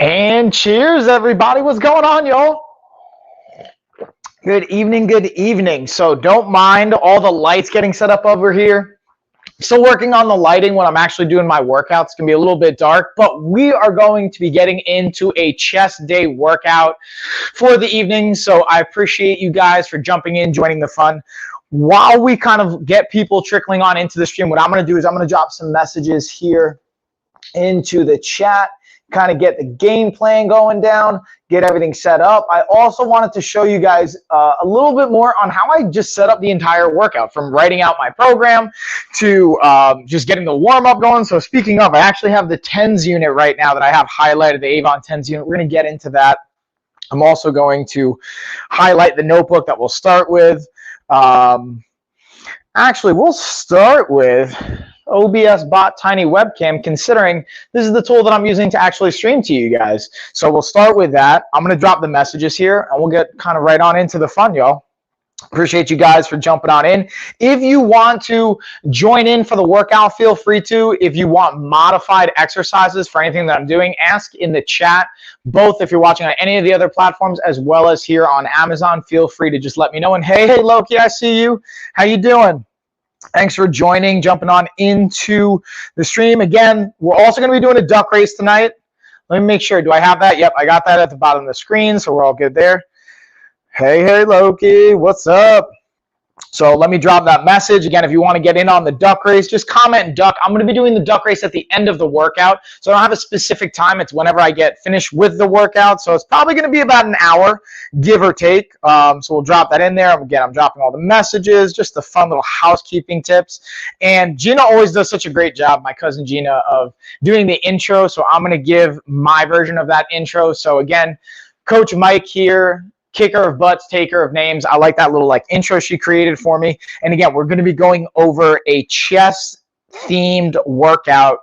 And cheers, everybody. What's going on, y'all? Good evening, good evening. So don't mind all the lights getting set up over here. Still working on the lighting when I'm actually doing my workouts. It's going to be a little bit dark, but we are going to be getting into a chest day workout for the evening. So I appreciate you guys for jumping in, joining the fun. While we kind of get people trickling on into the stream, what I'm going to do is I'm going to drop some messages here into the chat, kind of get the game plan going down, get everything set up. I also wanted to show you guys a little bit more on how I just set up the entire workout, from writing out my program to just getting the warm-up going. So speaking of, I actually have the TENS unit right now that I have highlighted, the Avon TENS unit. We're going to get into that. I'm also going to highlight the notebook that we'll start with. Actually, we'll start with OBS Bot Tiny Webcam, considering this is the tool that I'm using to actually stream to you guys. So we'll start with that. I'm going to drop the messages here, and we'll get kind of right on into the fun, y'all. Appreciate you guys for jumping on in. If you want to join in for the workout, feel free to. If you want modified exercises for anything that I'm doing, ask in the chat, both if you're watching on any of the other platforms as well as here on Amazon. Feel free to just let me know. And hey, Loki, I see you. How you doing? Thanks for joining, jumping on into the stream. Again, we're also going to be doing a duck race tonight. Let me make sure. Do I have that? Yep, I got that at the bottom of the screen, so we're all good there. Hey, Loki, what's up? So let me drop that message. Again, if you want to get in on the duck race, just comment duck. I'm going to be doing the duck race at the end of the workout, so I don't have a specific time. It's whenever I get finished with the workout, so it's probably going to be about an hour, give or take. So we'll drop that in there. Again, I'm dropping all the messages, just the fun little housekeeping tips. And Gina always does such a great job, my cousin Gina, of doing the intro, so I'm going to give my version of that intro. So again, Coach Mike here, kicker of butts, taker of names. I like that little intro she created for me. And again, we're going to be going over a chest themed workout.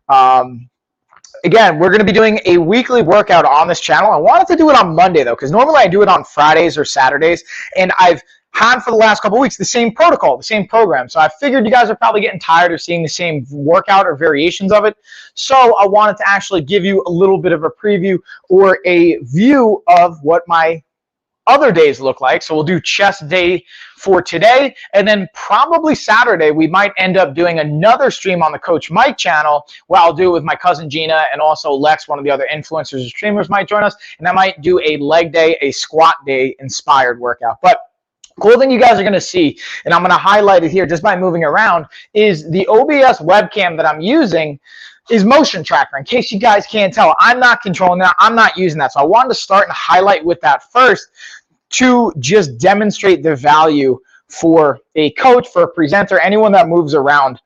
Again, we're going to be doing a weekly workout on this channel. I wanted to do it on Monday though, because normally I do it on Fridays or Saturdays, and I've had for the last couple of weeks the same protocol, the same program. So I figured you guys are probably getting tired of seeing the same workout or variations of it. So I wanted to actually give you a little bit of a preview or a view of what my other days look like. So we'll do chest day for today, and then probably Saturday we might end up doing another stream on the Coach Mike channel where I'll do it with my cousin Gina, and also Lex, one of the other influencers and streamers, might join us, and I might do a leg day, a squat day inspired workout. But cool thing you guys are going to see, and I'm going to highlight it here just by moving around, is the OBS webcam that I'm using is motion tracker. In case you guys can't tell, I'm not controlling that. I'm not using that. So I wanted to start and highlight with that first to just demonstrate the value for a coach, for a presenter, anyone that moves around.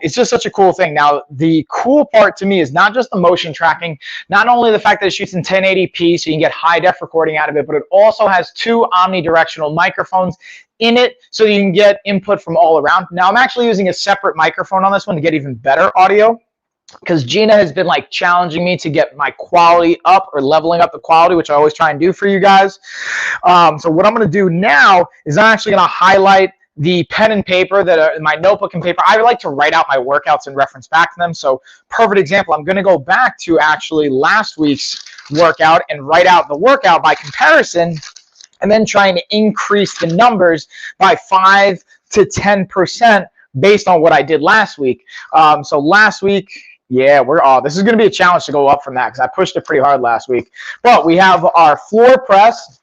It's just such a cool thing. Now, the cool part to me is not just the motion tracking, not only the fact that it shoots in 1080p so you can get high def recording out of it, but it also has two omnidirectional microphones in it so you can get input from all around. Now, I'm actually using a separate microphone on this one to get even better audio, because Gina has been challenging me to get my quality up, or leveling up the quality, which I always try and do for you guys. So what I'm going to do now is I'm actually going to highlight the pen and paper, my notebook and paper. I like to write out my workouts and reference back to them. So perfect example, I'm going to go back to actually last week's workout and write out the workout by comparison, and then trying to increase the numbers by 5 to 10% based on what I did last week. So last week, yeah, this is going to be a challenge to go up from that, because I pushed it pretty hard last week. But we have our floor press.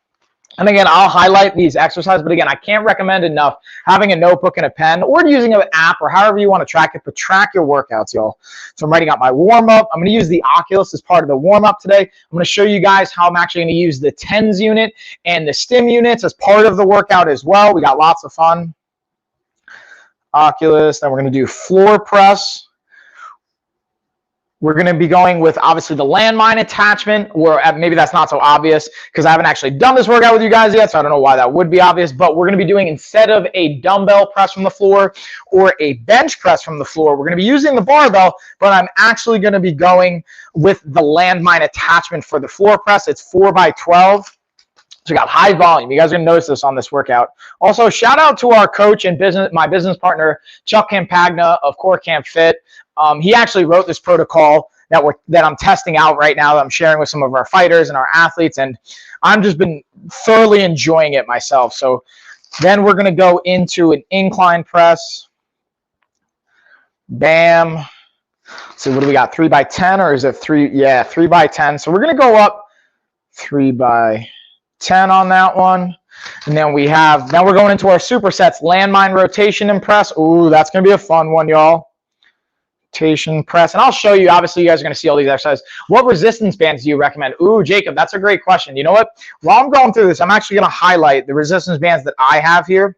And again, I'll highlight these exercises. But again, I can't recommend enough having a notebook and a pen, or using an app, or however you want to track it, but track your workouts, y'all. So I'm writing out my warm-up. I'm going to use the Oculus as part of the warm-up today. I'm going to show you guys how I'm actually going to use the TENS unit and the stim units as part of the workout as well. We got lots of fun. Oculus, then we're going to do floor press. We're going to be going with, obviously, the landmine attachment, or maybe that's not so obvious because I haven't actually done this workout with you guys yet, so I don't know why that would be obvious. But we're going to be doing, instead of a dumbbell press from the floor or a bench press from the floor, we're going to be using the barbell, but I'm actually going to be going with the landmine attachment for the floor press. It's 4x12. So we got high volume. You guys are going to notice this on this workout. Also, shout out to our coach and my business partner, Chuck Campagna of Core Camp Fit. He actually wrote this protocol that I'm testing out right now, that I'm sharing with some of our fighters and our athletes, and I've just been thoroughly enjoying it myself. So then we're going to go into an incline press. Bam. So what do we got? 3 by 10, or is it 3? Yeah, 3 by 10. So we're going to go up 3 by 10 on that one. And then now we're going into our supersets, landmine rotation and press. Ooh, that's going to be a fun one, y'all. Rotation, press. And I'll show you, obviously you guys are going to see all these exercises. What resistance bands do you recommend? Ooh, Jacob, that's a great question. You know what? While I'm going through this, I'm actually going to highlight the resistance bands that I have here.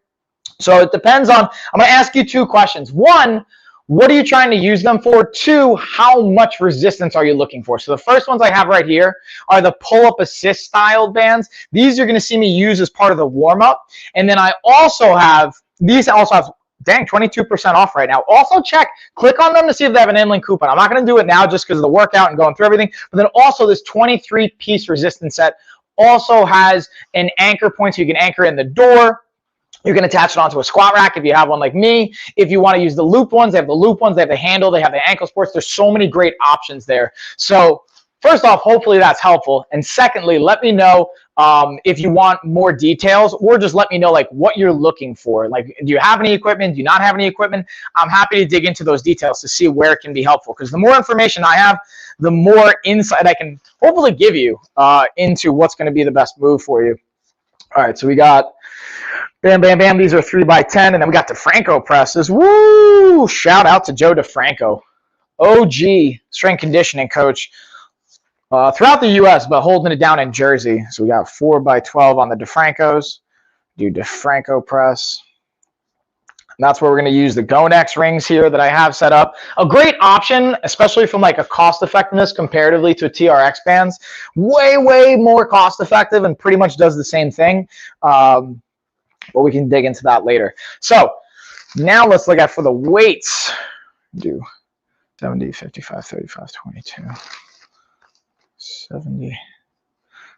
So it depends on, I'm going to ask you 2 questions. 1, what are you trying to use them for? 2, how much resistance are you looking for? So the first ones I have right here are the pull-up assist styled bands. These you're going to see me use as part of the warm-up. And then I also have, these also have, dang, 22% off right now. Also click on them to see if they have an inlink coupon. I'm not going to do it now just because of the workout and going through everything. But then also this 23-piece resistance set also has an anchor point so you can anchor in the door. You can attach it onto a squat rack if you have one like me. If you want to use the loop ones, they have the loop ones, they have the handle, they have the ankle sports. There's so many great options there. So first off, hopefully that's helpful. And secondly, let me know if you want more details, or just let me know like what you're looking for. Like, do you have any equipment? Do you not have any equipment? I'm happy to dig into those details to see where it can be helpful, because the more information I have, the more insight I can hopefully give you into what's going to be the best move for you. All right, so we got bam, bam, bam. These are 3 by 10, and then we got Defranco presses. Woo! Shout out to Joe Defranco, OG strength conditioning coach throughout the U.S., but holding it down in Jersey. So we got 4 by 12 on the Defrancos. Do Defranco press. And that's where we're going to use the Gonex rings here that I have set up. A great option, especially from like a cost effectiveness comparatively to TRX bands. Way, way more cost effective and pretty much does the same thing. But we can dig into that later. So now let's look at for the weights. Do 70, 55, 35, 22.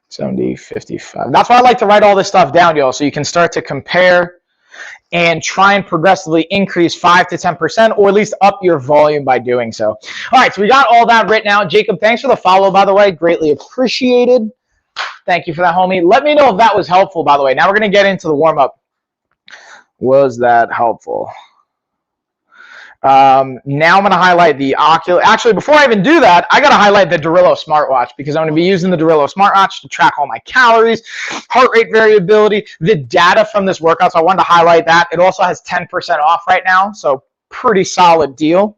70, 55. That's why I like to write all this stuff down, y'all, so you can start to compare and try and progressively increase 5 to 10%, or at least up your volume by doing so. All right, so we got all that written out. Jacob, thanks for the follow, by the way. Greatly appreciated. Thank you for that, homie. Let me know if that was helpful, by the way. Now we're going to get into the warm-up. Was that helpful? Now I'm going to highlight the Oculus. Actually, before I even do that, I got to highlight the Durillo smartwatch, because I'm going to be using the Durillo smartwatch to track all my calories, heart rate variability, the data from this workout. So I wanted to highlight that. It also has 10% off right now, so pretty solid deal.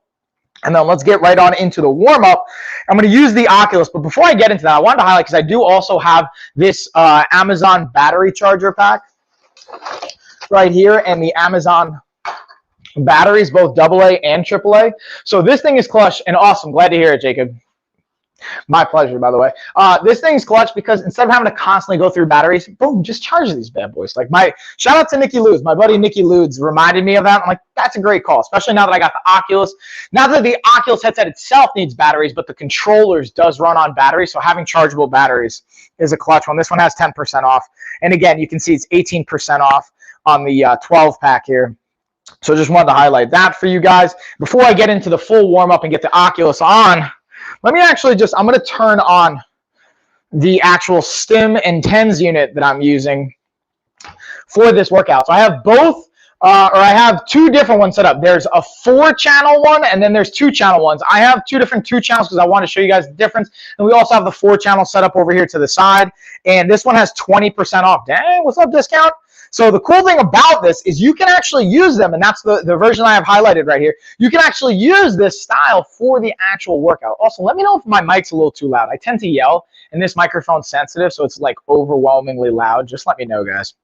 And then let's get right on into the warm-up. I'm going to use the Oculus, but before I get into that, I wanted to highlight, because I do also have this Amazon battery charger pack right here, and the Amazon batteries, both AA and AAA. So this thing is clutch and awesome. Glad to hear it, Jacob. My pleasure, by the way. This thing's clutch because instead of having to constantly go through batteries, boom, just charge these bad boys. Like shout out to Nicky Ludes. My buddy Nicky Ludes reminded me of that. I'm like, that's a great call, especially now that I got the Oculus. Now that the Oculus headset itself needs batteries, but the controllers does run on batteries, so having chargeable batteries is a clutch one. This one has 10% off. And again, you can see it's 18% off on the 12-pack here. So just wanted to highlight that for you guys. Before I get into the full warm-up and get the Oculus on, let me actually I'm going to turn on the actual Stim and TENS unit that I'm using for this workout. So I have both, I have 2 different ones set up. There's a 4-channel one, and then there's 2-channel ones. I have 2 different 2 channels because I want to show you guys the difference. And we also have the 4-channel set up over here to the side. And this one has 20% off. Dang, what's up, discount? So the cool thing about this is you can actually use them, and that's the version I have highlighted right here. You can actually use this style for the actual workout. Also, let me know if my mic's a little too loud. I tend to yell, and this microphone's sensitive, so it's like overwhelmingly loud. Just let me know, guys.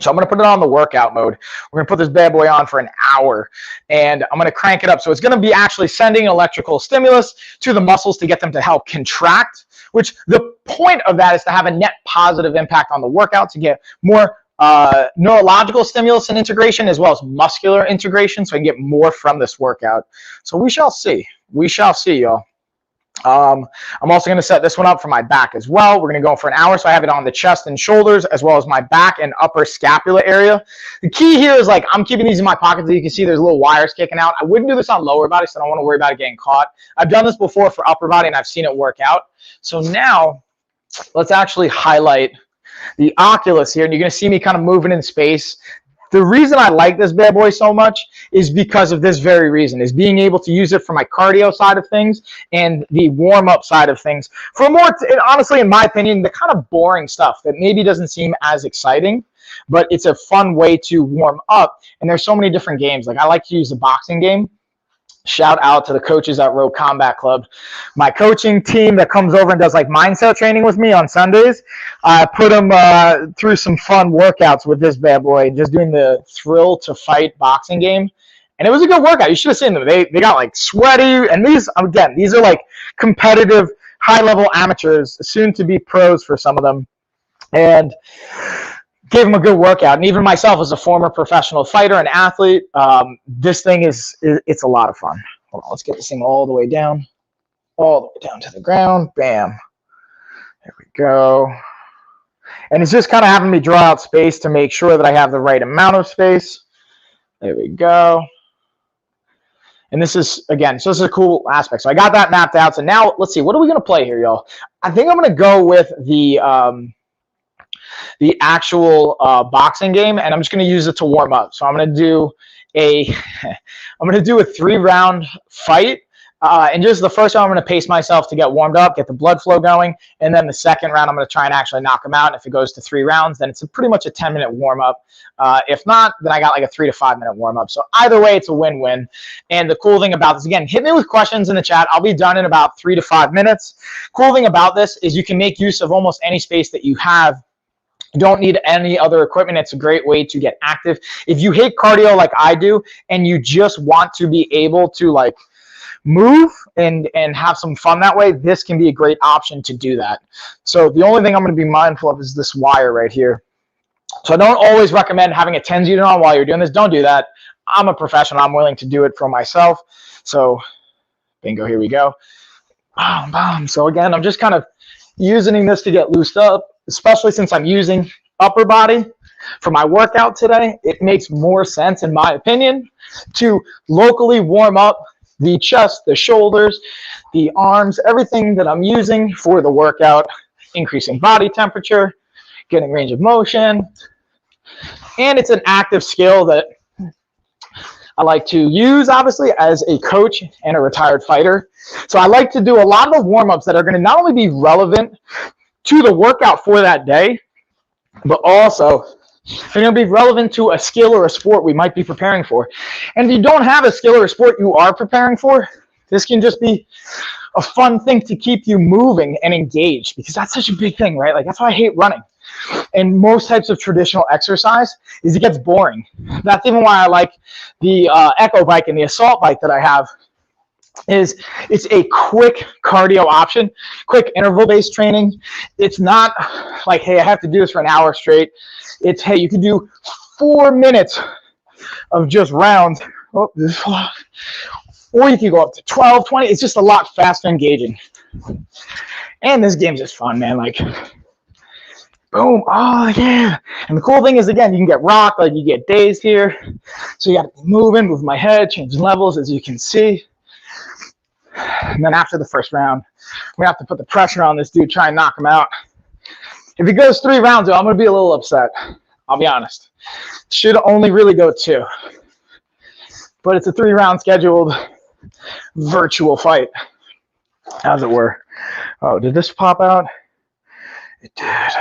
So I'm going to put it on the workout mode. We're going to put this bad boy on for an hour, and I'm going to crank it up. So it's going to be actually sending electrical stimulus to the muscles to get them to help contract, which the point of that is to have a net positive impact on the workout, to get more neurological stimulus and integration, as well as muscular integration, so I can get more from this workout. So we shall see. We shall see, y'all. I'm also going to set this one up for my back as well. We're going to go for an hour, so I have it on the chest and shoulders as well as my back and upper scapula area. The key here is, like, I'm keeping these in my pocket so you can see there's little wires kicking out. I wouldn't do this on lower body, so I don't want to worry about it getting caught. I've done this before for upper body, and I've seen it work out. So now let's actually highlight the oculus here, and you're going to see me kind of moving in space. The reason I like this bad boy so much is because of this very reason, is being able to use it for my cardio side of things and the warm-up side of things. For more, honestly, in my opinion, the kind of boring stuff that maybe doesn't seem as exciting, but it's a fun way to warm up. And there's so many different games. Like, I like to use the boxing game. Shout out to the coaches at Rogue Combat Club. My coaching team that comes over and does like mindset training with me on Sundays, I put them through some fun workouts with this bad boy, just doing the Thrill to Fight boxing game. And it was a good workout. You should have seen them. They got like sweaty. And these, again, these are like competitive, high-level amateurs, soon to be pros for some of them. And gave them a good workout. And even myself as a former professional fighter and athlete, this thing it's a lot of fun. Hold on, let's get this thing all the way down to the ground. Bam. There we go. And it's just kind of having me draw out space to make sure that I have the right amount of space. There we go. And this is, again, so this is a cool aspect. So I got that mapped out. So now let's see, what are we going to play here, y'all? I think I'm going to go with the actual boxing game, and I'm just going to use it to warm up. So I'm going to do a 3-round fight, and just the first round I'm going to pace myself to get warmed up, get the blood flow going, and then the second round I'm going to try and actually knock him out. And if it goes to 3 rounds, then it's pretty much a 10-minute warm up. If not, then I got like a 3 to 5 minute warm up. So either way, it's a win-win. And the cool thing about this, again, hit me with questions in the chat. I'll be done in about 3 to 5 minutes. Cool thing about this is you can make use of almost any space that you have. You don't need any other equipment. It's a great way to get active. If you hate cardio like I do, and you just want to be able to like move and have some fun that way, this can be a great option to do that. So the only thing I'm going to be mindful of is this wire right here. So I don't always recommend having a TENS unit on while you're doing this. Don't do that. I'm a professional. I'm willing to do it for myself. So bingo, here we go. Boom, boom. So again, I'm just kind of using this to get loosed up, especially since I'm using upper body for my workout today. It makes more sense, in my opinion, to locally warm up the chest, the shoulders, the arms, everything that I'm using for the workout, increasing body temperature, getting range of motion. And it's an active skill that I like to use, obviously, as a coach and a retired fighter. So I like to do a lot of the warm-ups that are going to not only be relevant to the workout for that day, but also they're going to be relevant to a skill or a sport we might be preparing for. And if you don't have a skill or a sport you are preparing for, this can just be a fun thing to keep you moving and engaged, because that's such a big thing, right? Like, that's why I hate running. And most types of traditional exercise is it gets boring. That's even why I like the Echo bike and the Assault bike that I have. Is it's a quick cardio option, quick interval-based training. It's not like, hey, I have to do this for an hour straight. It's, hey, you can do 4 minutes of just rounds. Oh, or you can go up to 12, 20. It's just a lot faster engaging. And this game's just fun, man. Like, boom, oh yeah. And the cool thing is, again, you can get rocked, like you get dazed here. So you got to be moving, move my head, changing levels, as you can see. And then after the first round, we have to put the pressure on this dude, try and knock him out. If he goes 3 rounds, though, I'm going to be a little upset. I'll be honest. Should only really go 2. But it's a 3-round scheduled virtual fight, as it were. Oh, did this pop out? It did.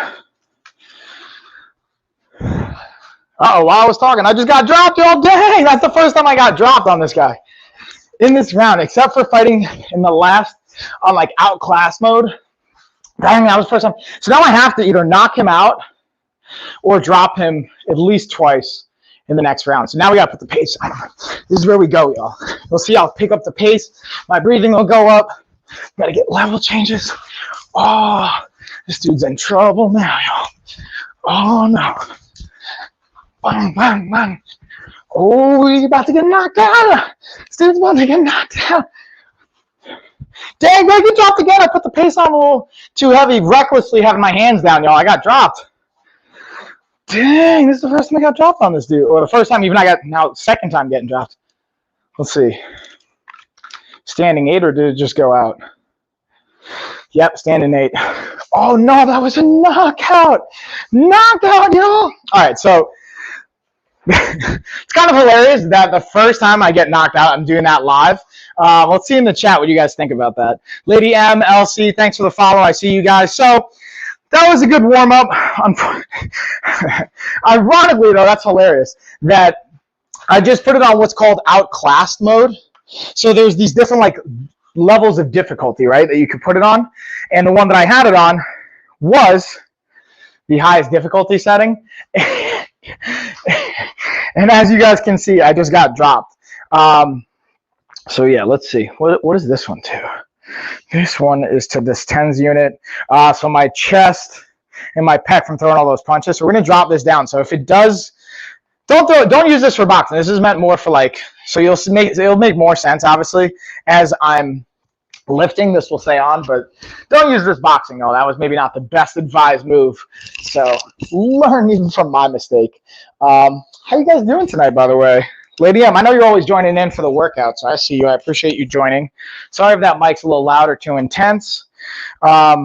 Uh-oh, while I was talking, I just got dropped, y'all. Dang, that's the first time I got dropped on this guy. In this round, except for fighting in the last on like outclass mode. Dang, that was the first time. So now I have to either knock him out or drop him at least twice in the next round. So now we got to put the pace. This is where we go, y'all. You'll see I'll pick up the pace. My breathing will go up. Got to get level changes. Oh, this dude's in trouble now, y'all. Oh, no. Bang, bang, bang. Oh, he's about to get knocked out. This dude's about to get knocked out. Dang, I get dropped again. I put the pace on a little too heavy, recklessly having my hands down, y'all. I got dropped. Dang, this is the first time I got dropped on this dude. Or the first time even I got, now second time getting dropped. Let's see. Standing 8 or did it just go out? Yep, standing 8. Oh no, that was a knockout. Knockout, y'all. All right, so it's kind of hilarious that the first time I get knocked out, I'm doing that live. Let's see in the chat what you guys think about that. Lady M, LC, thanks for the follow. I see you guys. So that was a good warm-up. Ironically, though, that's hilarious that I just put it on what's called outclassed mode. So there's these different like levels of difficulty, right, that you could put it on. And the one that I had it on was the highest difficulty setting. And as you guys can see, I just got dropped. So yeah, let's see. What is this one to? This one is to this tens unit. So my chest and my pec from throwing all those punches. So we're gonna drop this down. So if it does, don't use this for boxing. This is meant more for like, so it'll make more sense obviously as I'm lifting. This will stay on, but don't use this boxing though. That was maybe not the best advised move. So learn even from my mistake. How you guys doing tonight, by the way? Lady M, I know you're always joining in for the workout, so I see you. I appreciate you joining. Sorry if that mic's a little loud or too intense. All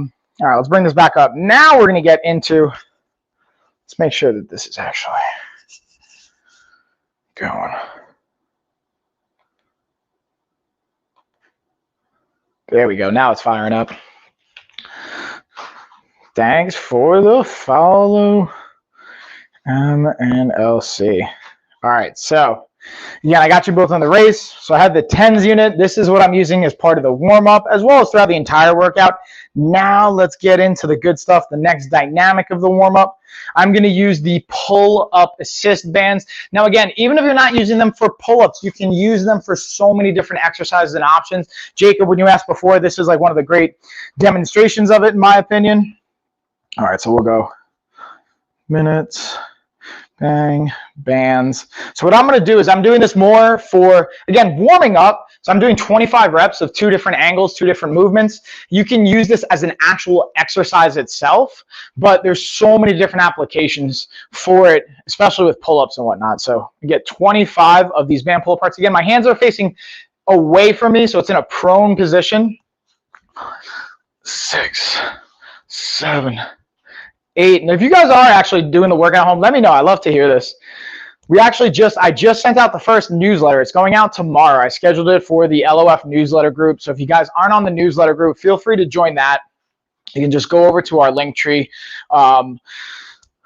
right, let's bring this back up. Now we're going to get into, let's make sure that this is actually going. There we go. Now it's firing up. Thanks for the follow, MNLC. All right, so yeah, I got you both on the race. So I had the tens unit. This is what I'm using as part of the warm-up, as well as throughout the entire workout. Now let's get into the good stuff, the next dynamic of the warm-up. I'm going to use the pull-up assist bands. Now again, even if you're not using them for pull-ups, you can use them for so many different exercises and options. Jacob, when you asked before, this is like one of the great demonstrations of it, in my opinion. All right, so we'll go minutes. Bang, bands. So what I'm going to do is I'm doing this more for, again, warming up. So I'm doing 25 reps of 2 different angles, 2 different movements. You can use this as an actual exercise itself, but there's so many different applications for it, especially with pull-ups and whatnot. So you get 25 of these band pull aparts. Again, my hands are facing away from me, so it's in a prone position. 6, 7, 8. And if you guys are actually doing the workout at home, let me know. I love to hear this. I just sent out the first newsletter. It's going out tomorrow. I scheduled it for the LOF newsletter group. So if you guys aren't on the newsletter group, feel free to join that. You can just go over to our link tree. I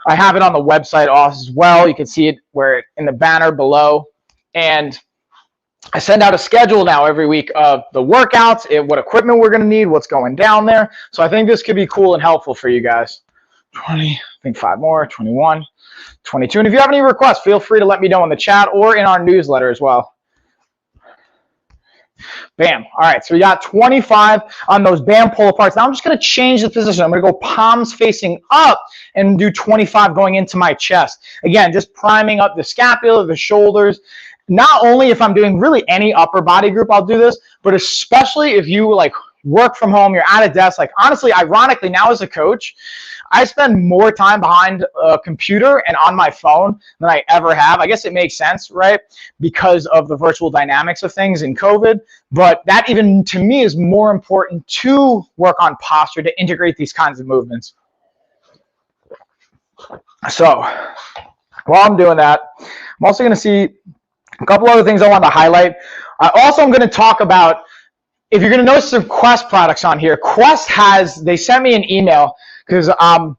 have it on the website as well. You can see it in the banner below. And I send out a schedule now every week of the workouts, what equipment we're going to need, what's going down there. So I think this could be cool and helpful for you guys. 20, I think 5 more, 21, 22. And if you have any requests, feel free to let me know in the chat or in our newsletter as well. Bam. All right, so we got 25 on those band pull aparts. Now I'm just going to change the position. I'm going to go palms facing up and do 25 going into my chest. Again, just priming up the scapula, the shoulders. Not only if I'm doing really any upper body group, I'll do this, but especially if you like work from home, you're at a desk. Like honestly, ironically, now as a coach, I spend more time behind a computer and on my phone than I ever have. I guess it makes sense, right? Because of the virtual dynamics of things in COVID. But that even to me is more important to work on posture, to integrate these kinds of movements. So while I'm doing that, I'm also going to see a couple other things I want to highlight. Also, I'm going to talk about, if you're going to notice some Quest products on here, Quest they sent me an email because I'm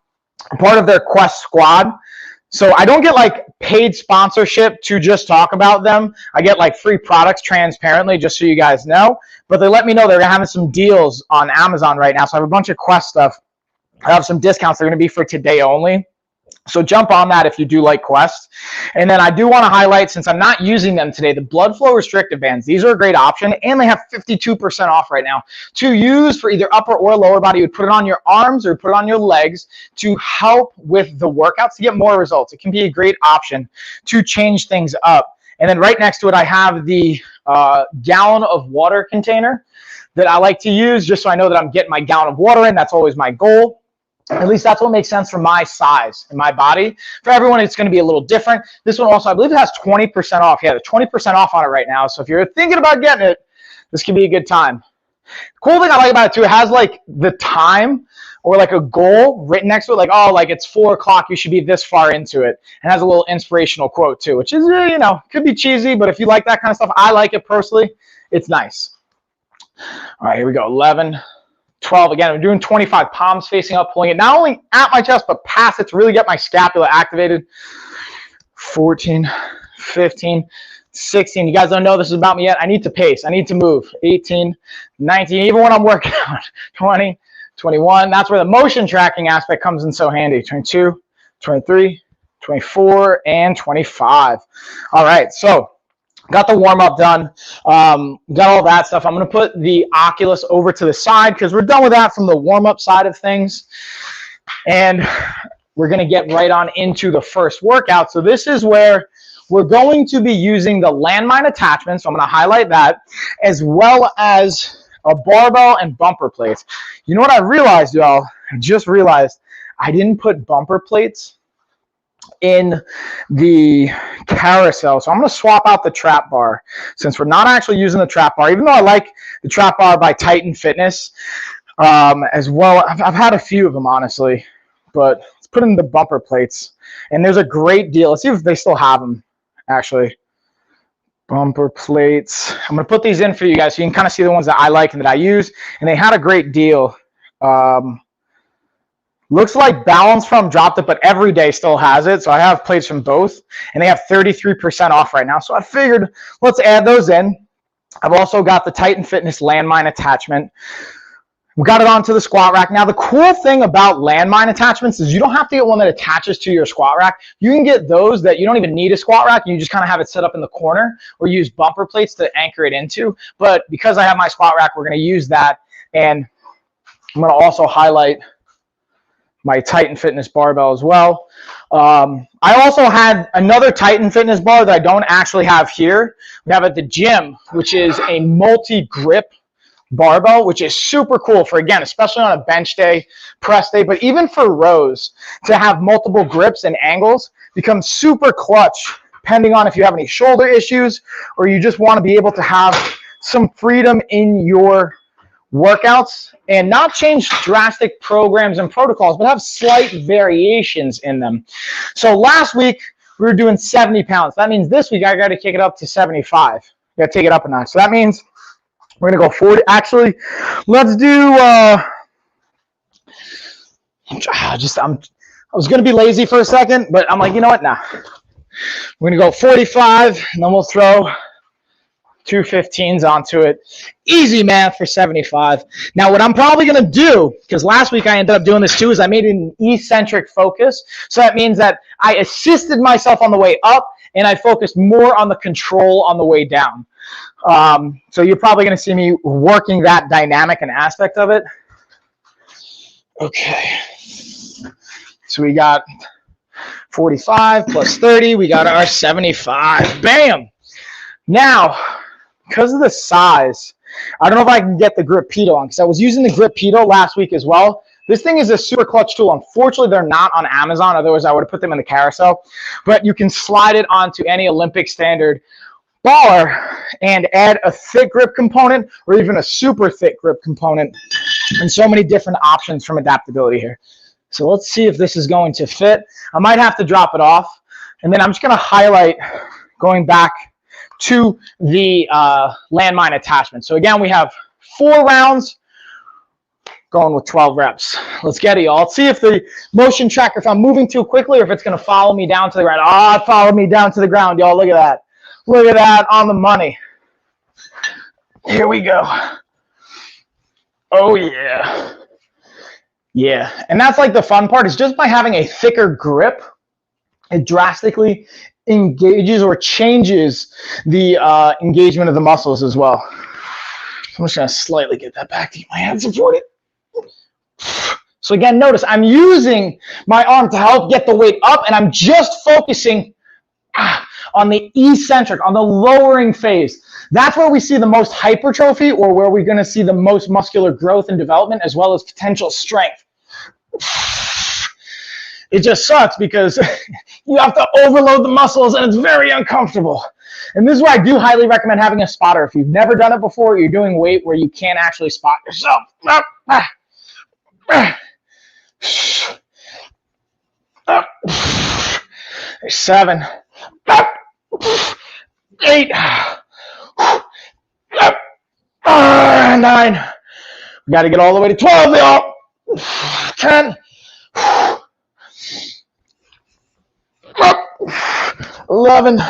part of their Quest squad. So I don't get like paid sponsorship to just talk about them. I get like free products transparently, just so you guys know. But they let me know they're having some deals on Amazon right now. So I have a bunch of Quest stuff. I have some discounts. They're going to be for today only. So jump on that if you do like Quest. And then I do want to highlight, since I'm not using them today, the blood flow restrictive bands. These are a great option, and they have 52% off right now to use for either upper or lower body. You would put it on your arms or put it on your legs to help with the workouts to get more results. It can be a great option to change things up. And then right next to it, I have the gallon of water container. that I like to use just so I know that I'm getting my gallon of water in. That's always my goal. At least that's what makes sense for my size and my body. For everyone, it's going to be a little different. This one also, I believe it has 20% off. Yeah, 20% off on it right now. So if you're thinking about getting it, this could be a good time. The cool thing I like about it too, it has like the time or like a goal written next to it. Like, oh, like it's 4 o'clock, you should be this far into it. And has a little inspirational quote too, which is, you know, could be cheesy, but if you like that kind of stuff, I like it personally. It's nice. All right, here we go. 11. 12, again, I'm doing 25, palms facing up, pulling it not only at my chest, but past it to really get my scapula activated. 14, 15, 16. You guys don't know this is about me yet. I need to pace. I need to move. 18, 19, even when I'm working out. 20, 21. That's where the motion tracking aspect comes in so handy. 22, 23, 24, and 25. All right, so got the warm-up done, got all that stuff. I'm going to put the Oculus over to the side because we're done with that from the warm-up side of things. And we're going to get right on into the first workout. So this is where we're going to be using the Landmine attachment. So I'm going to highlight that, as well as a barbell and bumper plates. You know what I realized, y'all? I just realized I didn't put bumper plates in the carousel. So I'm going to swap out the trap bar since we're not actually using the trap bar, even though I like the trap bar by Titan Fitness as well. I've had a few of them, honestly, but let's put in the bumper plates. And there's a great deal. Let's see if they still have them, actually. Bumper plates. I'm going to put these in for you guys so you can kind of see the ones that I like and that I use. And they had a great deal. Looks like Balance From dropped it, but Everyday still has it. So I have plates from both, and they have 33% off right now. So I figured let's add those in. I've also got the Titan Fitness Landmine attachment. We got it onto the squat rack. Now, the cool thing about Landmine attachments is you don't have to get one that attaches to your squat rack. You can get those that you don't even need a squat rack. You just kind of have it set up in the corner or use bumper plates to anchor it into. But because I have my squat rack, we're going to use that. And I'm going to also highlight my Titan Fitness barbell as well. I also had another Titan Fitness bar that I don't actually have here. We have at the gym, which is a multi-grip barbell, which is super cool for, again, especially on a bench day, press day, but even for rows, to have multiple grips and angles becomes super clutch, depending on if you have any shoulder issues or you just want to be able to have some freedom in your workouts and not change drastic programs and protocols, but have slight variations in them. So last week we were doing 70 pounds. That means this week I got to kick it up to 75. Got to take it up a notch. So that means we're going to go 40. Actually, let's do, I was going to be lazy for a second, but I'm like, you know what? Nah. We're going to go 45, and then we'll throw 2 15s onto it. Easy math for 75. Now, what I'm probably going to do, because last week I ended up doing this too, is I made it an eccentric focus. So that means that I assisted myself on the way up, and I focused more on the control on the way down. So you're probably going to see me working that dynamic and aspect of it. Okay. So we got 45 plus 30. We got our 75. Bam! Now, because of the size, I don't know if I can get the Grippedo on, because I was using the Grippedo last week as well. This thing is a super clutch tool. Unfortunately, they're not on Amazon. Otherwise, I would have put them in the carousel. But you can slide it onto any Olympic standard bar and add a thick grip component or even a super thick grip component, and so many different options from adaptability here. So let's see if this is going to fit. I might have to drop it off. And then I'm just going to highlight going back to the Landmine attachment. So again, we have 4 rounds going with 12 reps. Let's get it, y'all. Let's see if the motion tracker, if I'm moving too quickly or if it's going to follow me down to the ground. Oh, it followed me down to the ground, y'all. Look at that. Look at that, on the money. Here we go. Oh, yeah. Yeah, and that's like the fun part, is just by having a thicker grip, it drastically engages or changes the engagement of the muscles as well. So I'm just going to slightly get that back to get my hand supported. So again, notice I'm using my arm to help get the weight up, and I'm just focusing on the eccentric, on the lowering phase. That's where we see the most hypertrophy, or where we're going to see the most muscular growth and development, as well as potential strength. It just sucks because you have to overload the muscles and it's very uncomfortable. And this is why I do highly recommend having a spotter. If you've never done it before, you're doing weight where you can't actually spot yourself. 7, 8, 9. We got to get all the way to 12, y'all. 10, 11.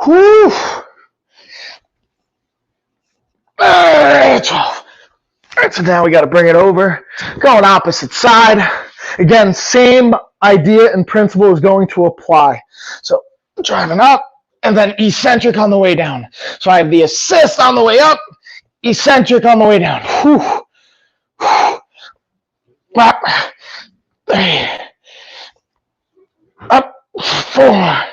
Whew. 12. All right, so now we got to bring it over, going opposite side. Again, same idea and principle is going to apply. So driving up and then eccentric on the way down. So I have the assist on the way up, eccentric on the way down. Whew. Up, 3, up, 4.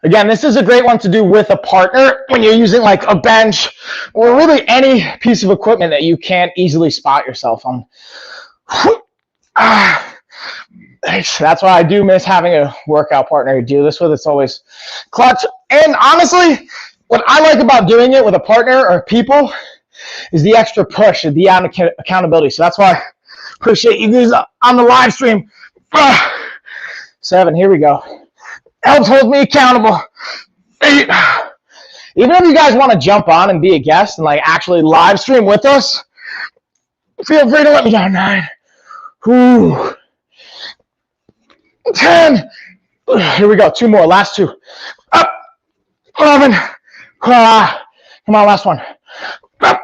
Again, this is a great one to do with a partner when you're using like a bench or really any piece of equipment that you can't easily spot yourself on. That's why I do miss having a workout partner to do this with. It's always clutch. And honestly, what I like about doing it with a partner or people is the extra push and the accountability. So that's why I appreciate you guys on the live stream. 7, here we go. Helps hold me accountable. 8. Even if you guys want to jump on and be a guest and like actually live stream with us, feel free to let me down. 9. Ooh. 10. Here we go. 2 more. Last 2. Up. 11. Come on, last one. Up.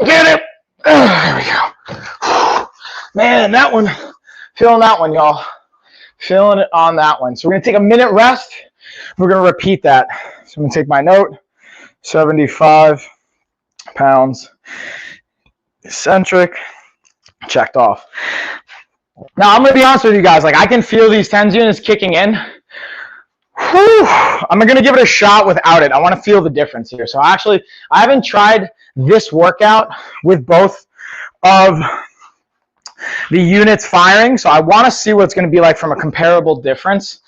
Get it. There we go. Man, that one. Feeling that one, y'all. Feeling it on that one. So we're going to take a minute rest. We're going to repeat that. So I'm going to take my note. 75 pounds. Eccentric. Checked off. Now, I'm going to be honest with you guys. Like, I can feel these tens units kicking in. Whew. I'm going to give it a shot without it. I want to feel the difference here. So actually, I haven't tried this workout with both of the units firing. So I want to see what it's going to be like from a comparable difference.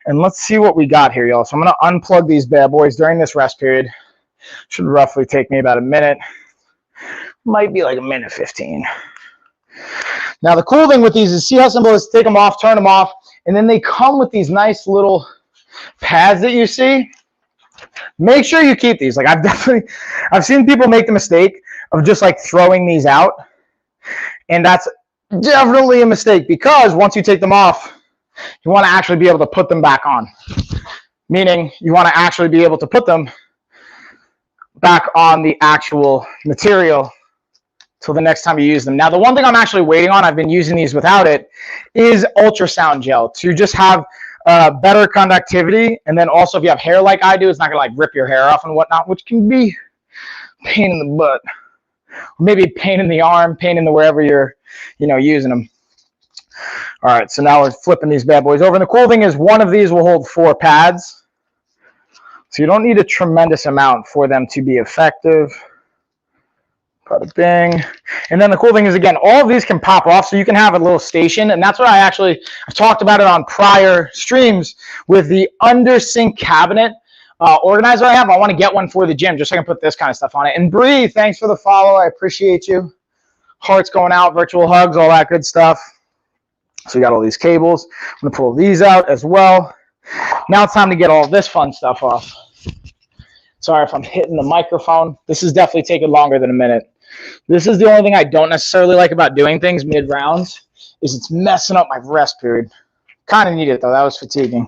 And let's see what we got here, y'all. So I'm going to unplug these bad boys during this rest period. Should roughly take me about a minute. Might be like a minute 15. Now, the cool thing with these is, see how simple it is to take them off, turn them off, and then they come with these nice little pads that you see. Make sure you keep these. Like, I've seen people make the mistake of just like throwing these out. And that's definitely a mistake, because once you take them off, you want to actually be able to put them back on. Meaning you want to actually be able to put them back on the actual material till the next time you use them. Now, the one thing I'm actually waiting on, I've been using these without it, is Ultrasound Gel to just have better conductivity. And then also, if you have hair like I do, it's not going to like rip your hair off and whatnot, which can be a pain in the butt. Maybe pain in the arm, pain in the wherever you're, using them. All right, so now we're flipping these bad boys over. And the cool thing is, one of these will hold 4 pads. So you don't need a tremendous amount for them to be effective. Bada bing. And then the cool thing is, again, all of these can pop off, so you can have a little station. And that's what I've talked about it on prior streams with the under sink cabinet organizer I have. I want to get one for the gym just so I can put this kind of stuff on it. And Bree, thanks for the follow. I appreciate you. Hearts going out, virtual hugs, all that good stuff. So we got all these cables. I'm going to pull these out as well. Now it's time to get all this fun stuff off. Sorry if I'm hitting the microphone. This is definitely taking longer than a minute. This is the only thing I don't necessarily like about doing things mid-rounds, is it's messing up my rest period. Kind of need it, though. That was fatiguing.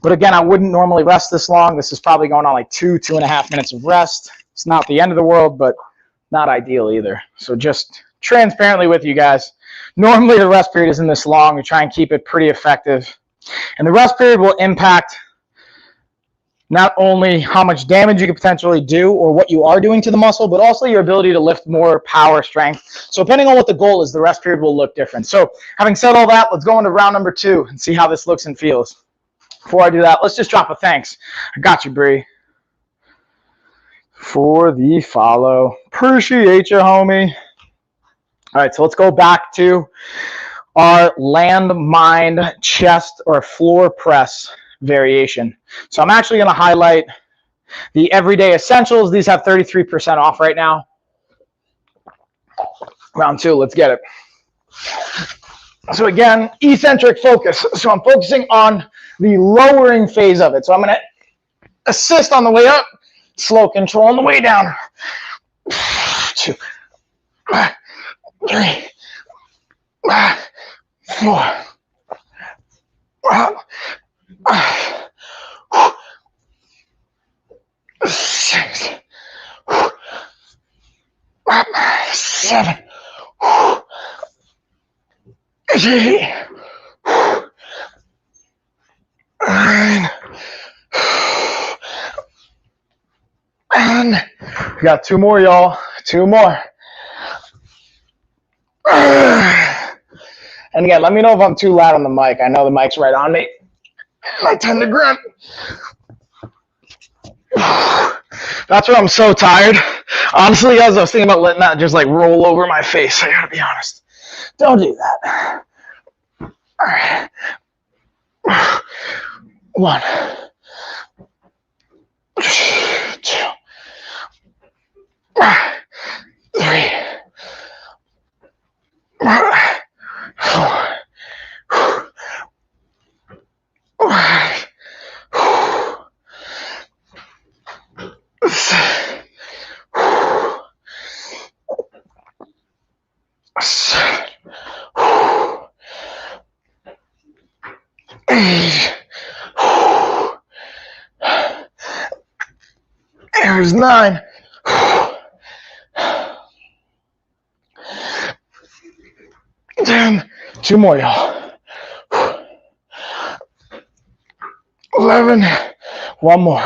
But again, I wouldn't normally rest this long. This is probably going on like 2.5 minutes of rest. It's not the end of the world, but not ideal either. So just transparently with you guys, normally the rest period isn't this long. We try and keep it pretty effective. And the rest period will impact not only how much damage you could potentially do or what you are doing to the muscle, but also your ability to lift more power, strength. So depending on what the goal is, the rest period will look different. So having said all that, let's go into round number 2 and see how this looks and feels. Before I do that, let's just drop a thanks. I got you, Bree, for the follow. Appreciate you, homie. All right, so let's go back to our Landmine chest or floor press variation. So I'm actually going to highlight the everyday essentials. These have 33% off right now. Round two, let's get it. So again, eccentric focus. So I'm focusing on the lowering phase of it. So I'm going to assist on the way up, slow control on the way down. 2, 3, 4, 6, 7, 8, 9, and we got 2 more, y'all. 2 more. And again, let me know if I'm too loud on the mic. I know the mic's right on me, and I tend to grunt. That's where I'm so tired. Honestly, guys, I was thinking about letting that just like roll over my face. I gotta be honest. Don't do that. All right. 1, 2, 3, 4, 5, 6, 7, 8. There's 9. 10. 2 more, y'all. 11. 1 more.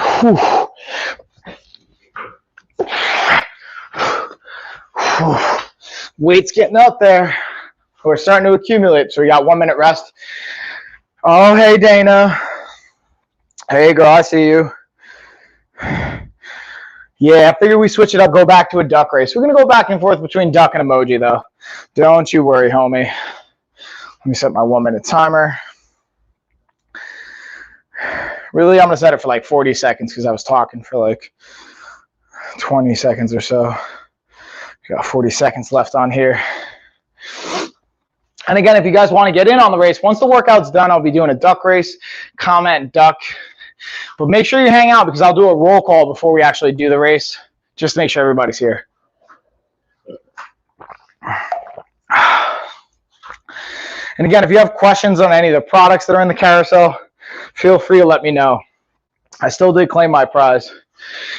Weight's getting up there. We're starting to accumulate, so we got 1 minute rest. Oh, hey, Dana. Hey, girl, I see you. Yeah, I figured we switch it up, go back to a duck race. We're going to go back and forth between duck and emoji, though. Don't you worry, homie. Let me set my 1 minute timer. Really, I'm going to set it for like 40 seconds because I was talking for like 20 seconds or so. Got 40 seconds left on here. And again, if you guys want to get in on the race, once the workout's done, I'll be doing a duck race. Comment duck. But make sure you hang out because I'll do a roll call before we actually do the race, just to make sure everybody's here. And again, if you have questions on any of the products that are in the carousel, feel free to let me know. I still did claim my prize.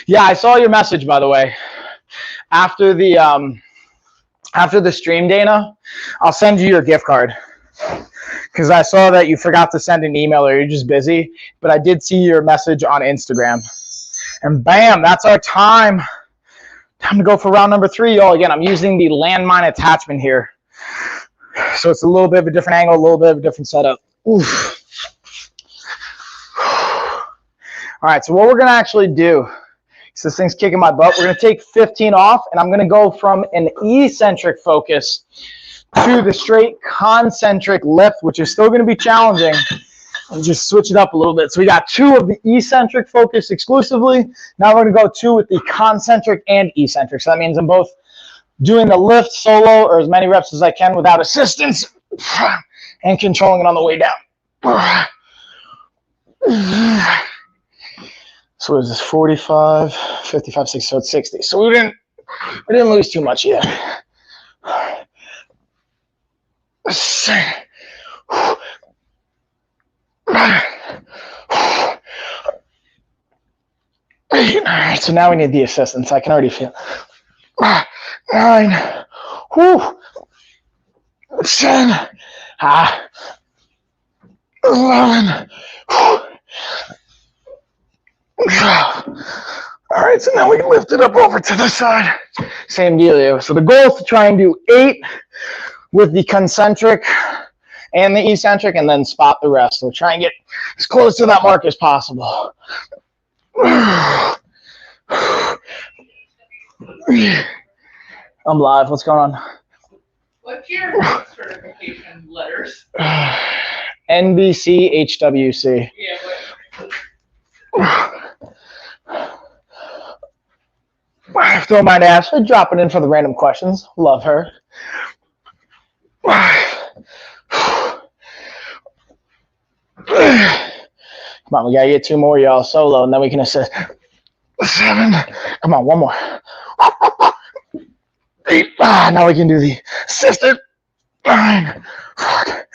Yeah, I saw your message, by the way. After the stream, Dana, I'll send you your gift card. Because I saw that you forgot to send an email or you're just busy. But I did see your message on Instagram. And bam, that's our time. Time to go for round number 3, y'all. Again, I'm using the Landmine attachment here. So it's a little bit of a different angle, a little bit of a different setup. Oof. All right, so what we're going to actually do, so this thing's kicking my butt, we're going to take 15 off, and I'm going to go from an eccentric focus to the straight concentric lift, which is still going to be challenging, and just switch it up a little bit. So we got 2 of the eccentric focus exclusively. Now we're going to go 2 with the concentric and eccentric. So that means I'm both doing the lift solo or as many reps as I can without assistance and controlling it on the way down. So what is this, 45, 55, 60, so it's 60. So we didn't lose too much yet. All right, so now we need the assistance. I can already feel 9, 10, 11. All right, so now we can lift it up over to the side. Same dealio. So the goal is to try and do 8 with the concentric and the eccentric and then spot the rest. So try and get as close to that mark as possible. I'm live. What's going on? What's your certification letters? NBC, HWC. Yeah, If you don't mind Ashley dropping in for the random questions. Love her. Come on, we gotta get 2 more, y'all, solo, and then we can assist. 7. Come on, 1 more. 8. Now we can do the assisted. 9. Fuck.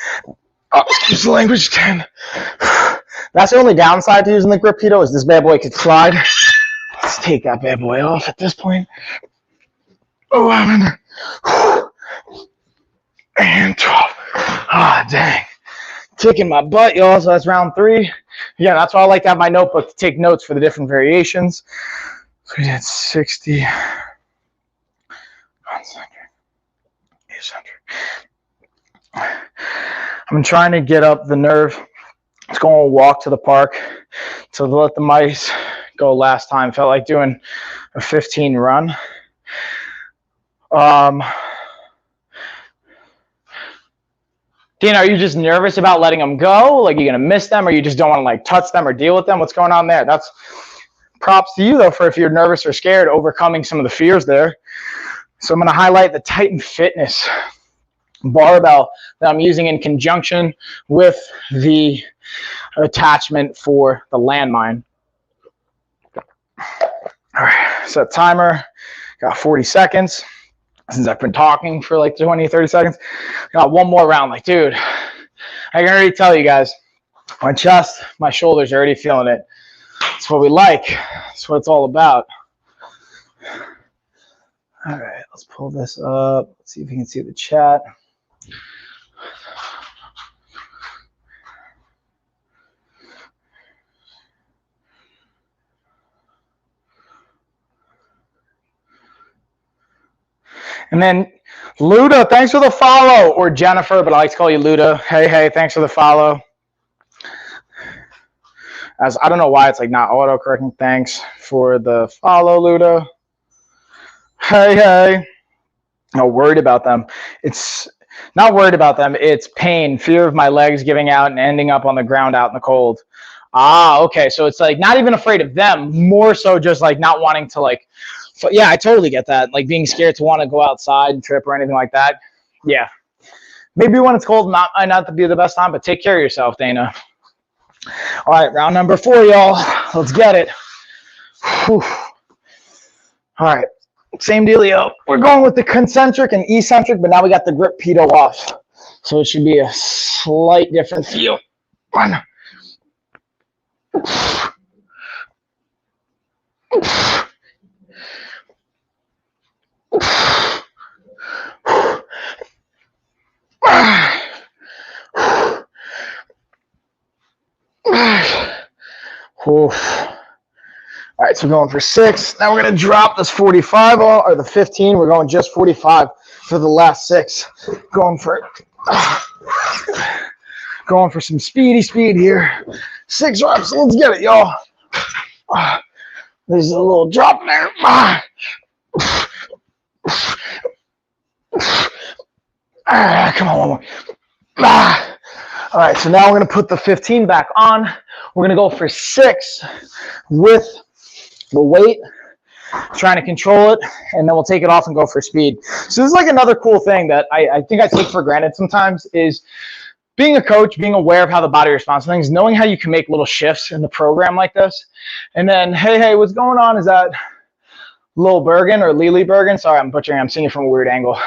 Oh, excuse the language. 10. That's the only downside to using the grip keto is this bad boy could slide. Let's take that bad boy off at this point. 11. And 12. Ah, dang. Kicking my butt, y'all. So that's round 3. Yeah, that's why I like to have my notebook to take notes for the different variations. So we did 60. Eccentric. I'm trying to get up the nerve. Let's go on a walk to the park to let the mice go last time. Felt like doing a 15 run. Dana, are you just nervous about letting them go? Like, you're going to miss them, or you just don't want to, like, touch them or deal with them? What's going on there? That's props to you, though, for if you're nervous or scared, overcoming some of the fears there. So I'm going to highlight the Titan Fitness barbell that I'm using in conjunction with the attachment for the Landmine. All right, set timer. Got 40 seconds. Since I've been talking for like 20, 30 seconds. Got 1 more round. Like, dude, I can already tell you guys, my chest, my shoulders are already feeling it. That's what we like. That's what it's all about. All right, let's pull this up. Let's see if you can see the chat. And then Luda, thanks for the follow. Or Jennifer, but I like to call you Luda. Hey, thanks for the follow. As I don't know why it's like not auto-correcting. Thanks for the follow, Luda. Hey. Not worried about them. It's not worried about them. It's pain, fear of my legs giving out and ending up on the ground out in the cold. Ah, okay. So it's like not even afraid of them, more so just like not wanting to like, yeah, I totally get that. Like being scared to want to go outside and trip or anything like that. Yeah. Maybe when it's cold, might not be the best time, but take care of yourself, Dana. All right, round number 4, y'all. Let's get it. Whew. All right, same dealio. We're going with the concentric and eccentric, but now we got the grip pedo off. So it should be a slight different feel. 1. All right, so we're going for 6. Now we're going to drop this 45 or the 15. We're going just 45 for the last 6. Going for some speed here. 6 reps. Let's get it, y'all. There's a little drop there. Come on, 1 more. All right, so now we're going to put the 15 back on. We're going to go for 6 with the weight, trying to control it, and then we'll take it off and go for speed. So this is like another cool thing that I think I take for granted sometimes is being a coach, being aware of how the body responds to things, knowing how you can make little shifts in the program like this. And then, hey, what's going on? Is that Lil Bergen or Lily Bergen? Sorry, I'm butchering. I'm seeing it from a weird angle.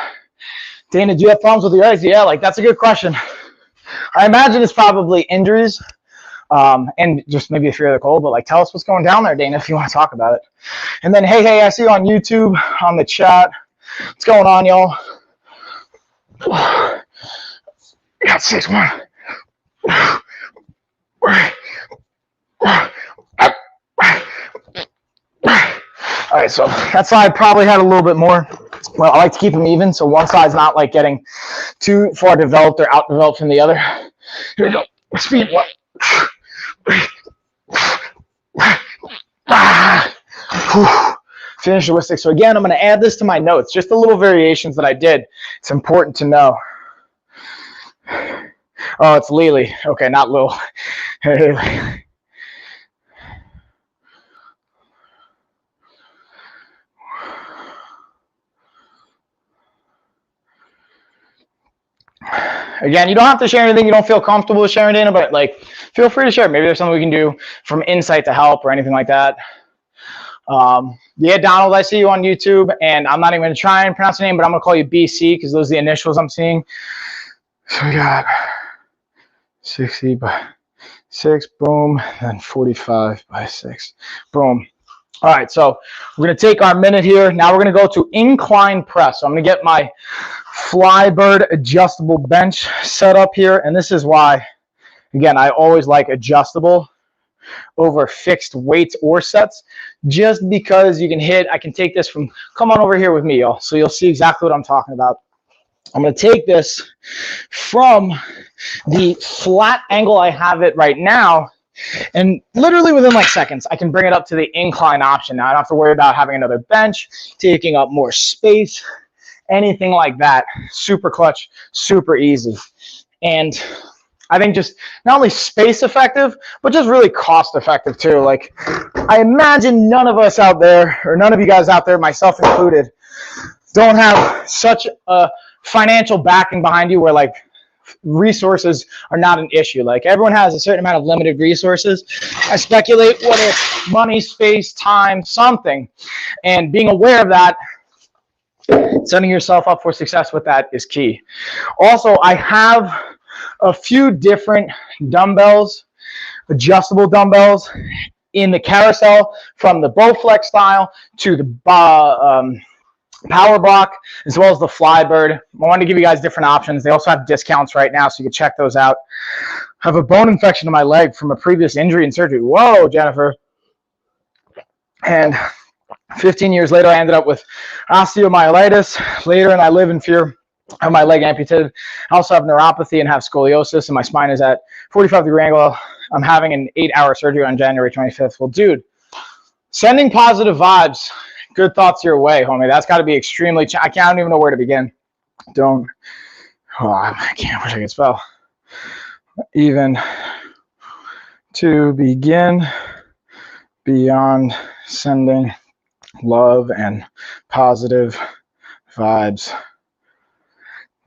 Dana, do you have problems with your eyes? Yeah, like that's a good question. I imagine it's probably injuries and just maybe a fear of the cold, but like tell us what's going down there, Dana, if you want to talk about it. And then, hey, I see you on YouTube, on the chat. What's going on, y'all? We got 6 more. All right, so that side probably had a little bit more. Well, I like to keep them even, so one side's not like getting too far developed or out developed from the other. Here we go. Speed 1. Whew. Finish it with 6. So again, I'm going to add this to my notes, just the little variations that I did. It's important to know. Oh, it's Lily. Okay, not Lil. Hey. Again, you don't have to share anything you don't feel comfortable with sharing, Dana, but like, feel free to share. Maybe there's something we can do from insight to help or anything like that. Yeah, Donald, I see you on YouTube, and I'm not even going to try and pronounce your name, but I'm going to call you BC because those are the initials I'm seeing. So we got 60 by 6, boom, and 45 by 6, boom. All right, so we're going to take our minute here. Now we're going to go to incline press. So I'm going to get my Flybird adjustable bench set up here, and this is why, again, I always like adjustable over fixed weights or sets, just because you can hit, I can take this from, come on over here with me, y'all, so you'll see exactly what I'm talking about. I'm going to take this from the flat angle I have it right now, and literally within like seconds, I can bring it up to the incline option. Now I don't have to worry about having another bench, taking up more space, anything like that. Super clutch, super easy. And I think just not only space effective, but just really cost effective too. Like, I imagine none of us out there, or none of you guys out there, myself included, don't have such a financial backing behind you where like resources are not an issue. Like, everyone has a certain amount of limited resources. I speculate whether it's money, space, time, something. And being aware of that, setting yourself up for success with that is key. Also, I have a few different dumbbells, adjustable dumbbells in the carousel, from the Bowflex style to the Power Block, as well as the Flybird. I wanted to give you guys different options. They also have discounts right now, so you can check those out. I have a bone infection in my leg from a previous injury and surgery. Whoa, Jennifer. And 15 years later, I ended up with osteomyelitis later, and I live in fear of my leg amputated. I also have neuropathy and have scoliosis, and my spine is at 45-degree angle. I'm having an 8-hour surgery on January 25th. Well, dude, sending positive vibes, good thoughts your way, homie. That's got to be extremely, I don't even know where to begin. I can't, wish I could spell. Even to begin beyond sending love and positive vibes.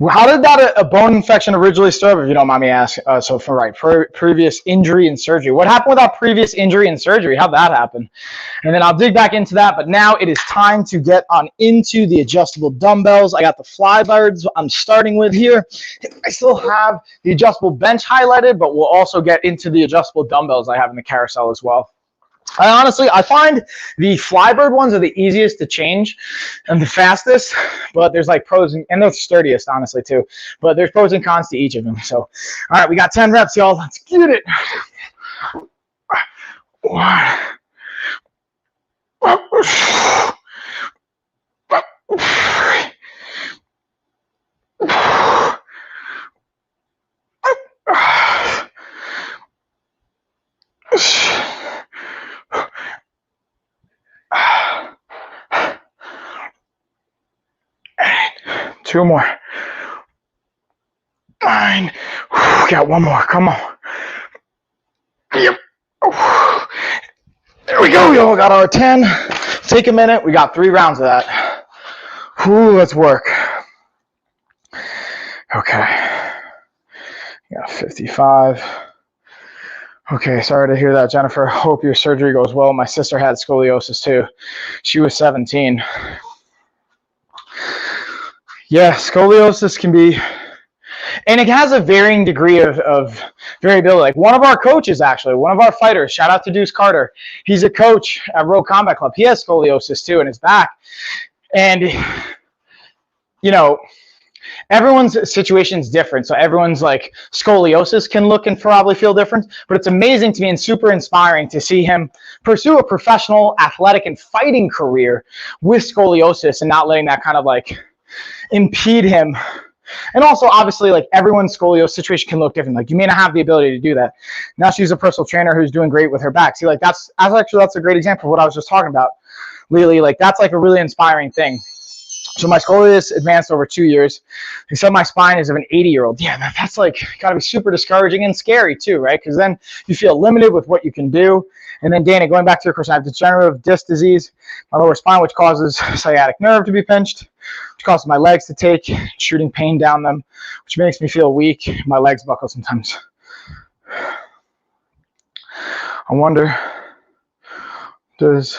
How did that a bone infection originally start, if you don't mind me asking? So for previous injury and surgery. What happened with that previous injury and surgery? How'd that happen? And then I'll dig back into that. But now it is time to get on into the adjustable dumbbells. I got the Flybirds I'm starting with here. I still have the adjustable bench highlighted, but we'll also get into the adjustable dumbbells I have in the carousel as well. I find the Flybird ones are the easiest to change and the fastest, but there's like pros and the sturdiest, honestly, too. But there's pros and cons to each of them. So, all right, we got 10 reps, y'all. Let's get it. 1. 2 more. 9. Got 1 more. Come on. Yep. There we go, y'all. Got our 10. Take a minute. We got 3 rounds of that. Let's work. Okay. Got 55. Okay, sorry to hear that, Jennifer. Hope your surgery goes well. My sister had scoliosis too. She was 17. Yeah, scoliosis can be, and it has a varying degree of variability. Like one of our coaches, actually, one of our fighters, shout out to Deuce Carter. He's a coach at Rogue Combat Club. He has scoliosis too in his back. And, you know, everyone's situation is different. So everyone's like scoliosis can look and probably feel different, but it's amazing to me and super inspiring to see him pursue a professional athletic and fighting career with scoliosis and not letting that kind of like impede him And also, obviously, like everyone's scoliosis situation can look different. Like you may not have the ability to do that. Now she's a personal trainer who's doing great with her back. See, like that's a great example of what I was just talking about, Lily. Like that's like a really inspiring thing. So my scoliosis advanced over 2 years. They said my spine is of an 80-year-old. Yeah, that's like gotta be super discouraging and scary too, right? Because then you feel limited with what you can do. And then Dana, going back to your question, I have degenerative disc disease, my lower spine, which causes sciatic nerve to be pinched, which causes my legs to take shooting pain down them, which makes me feel weak. My legs buckle sometimes. I wonder, does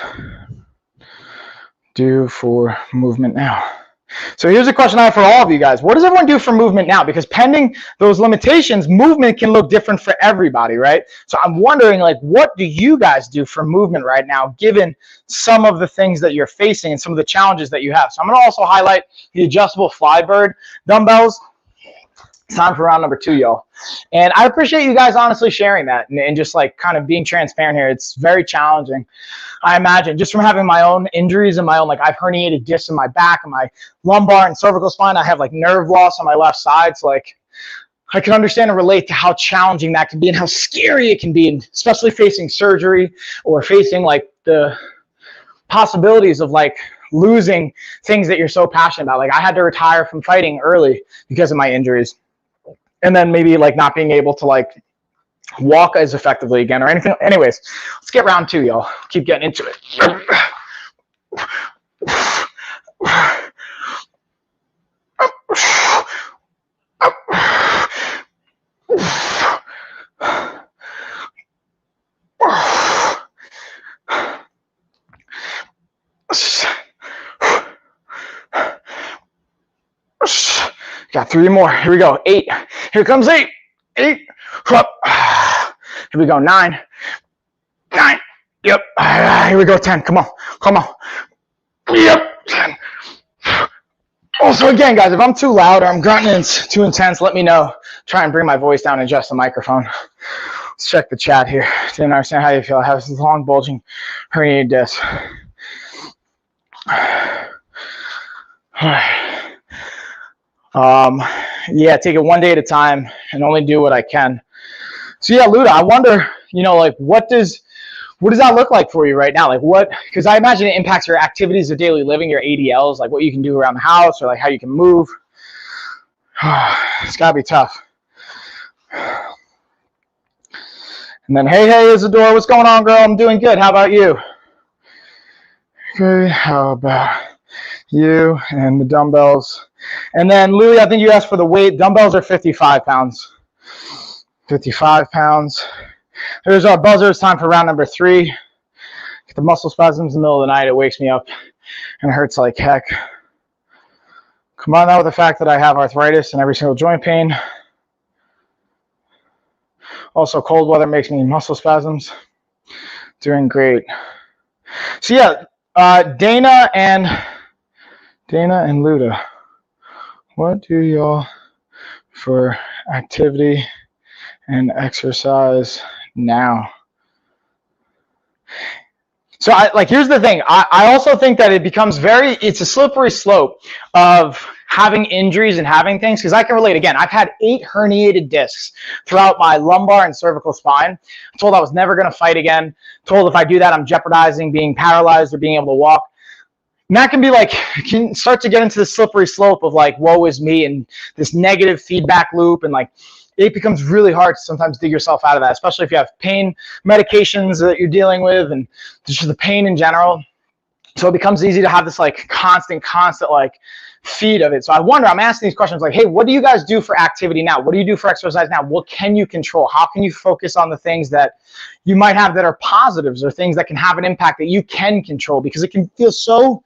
do for movement now? So here's a question I have for all of you guys. What does everyone do for movement now? Because pending those limitations, movement can look different for everybody, right? So I'm wondering, like, what do you guys do for movement right now, given some of the things that you're facing and some of the challenges that you have? So I'm going to also highlight the adjustable Flybird dumbbells. It's time for round number 2, y'all. And I appreciate you guys honestly sharing that and just like kind of being transparent here. It's very challenging. I imagine just from having my own injuries and my own, like I've herniated discs in my back and my lumbar and cervical spine. I have like nerve loss on my left side. So like I can understand and relate to how challenging that can be and how scary it can be, and especially facing surgery or facing like the possibilities of like losing things that you're so passionate about. Like I had to retire from fighting early because of my injuries. And then maybe like not being able to like walk as effectively again or anything. Anyways, let's get round 2, y'all. Keep getting into it. Got 3 more. Here we go. 8. Here comes 8. 8. Up. Here we go. 9. 9. Yep. Here we go. 10. Come on. Come on. Yep. 10. Also, again, guys, if I'm too loud or I'm grunting and it's too intense, let me know. Try and bring my voice down and adjust the microphone. Let's check the chat here. Didn't understand how you feel. I have this long, bulging, herniated disc. All right. Yeah, take it one day at a time and only do what I can. So yeah, Luda, I wonder, like what does that look like for you right now? Like what, because I imagine it impacts your activities of daily living, your ADLs, like what you can do around the house or like how you can move. It's gotta be tough. And then, hey, Isadora, what's going on, girl? I'm doing good. How about you? Okay, how about you and the dumbbells? And then, Louie, I think you asked for the weight. Dumbbells are 55 pounds. 55 pounds. There's our buzzer. It's time for round number 3. Get the muscle spasms in the middle of the night. It wakes me up and it hurts like heck. Combine that with the fact that I have arthritis and every single joint pain. Also, cold weather makes me muscle spasms. Doing great. So yeah, Dana and Luda. What do y'all for activity and exercise now? So here's the thing. I also think that it becomes it's a slippery slope of having injuries and having things, because I can relate. Again, I've had 8 herniated discs throughout my lumbar and cervical spine. I'm told I was never going to fight again. Told if I do that, I'm jeopardizing being paralyzed or being able to walk. And that can be like, can start to get into the slippery slope of like, woe is me, and this negative feedback loop. And like, it becomes really hard to sometimes dig yourself out of that, especially if you have pain medications that you're dealing with and just the pain in general. So it becomes easy to have this like constant like feed of it. So I wonder, I'm asking these questions like, hey, what do you guys do for activity now? What do you do for exercise now? What can you control? How can you focus on the things that you might have that are positives or things that can have an impact that you can control? Because it can feel so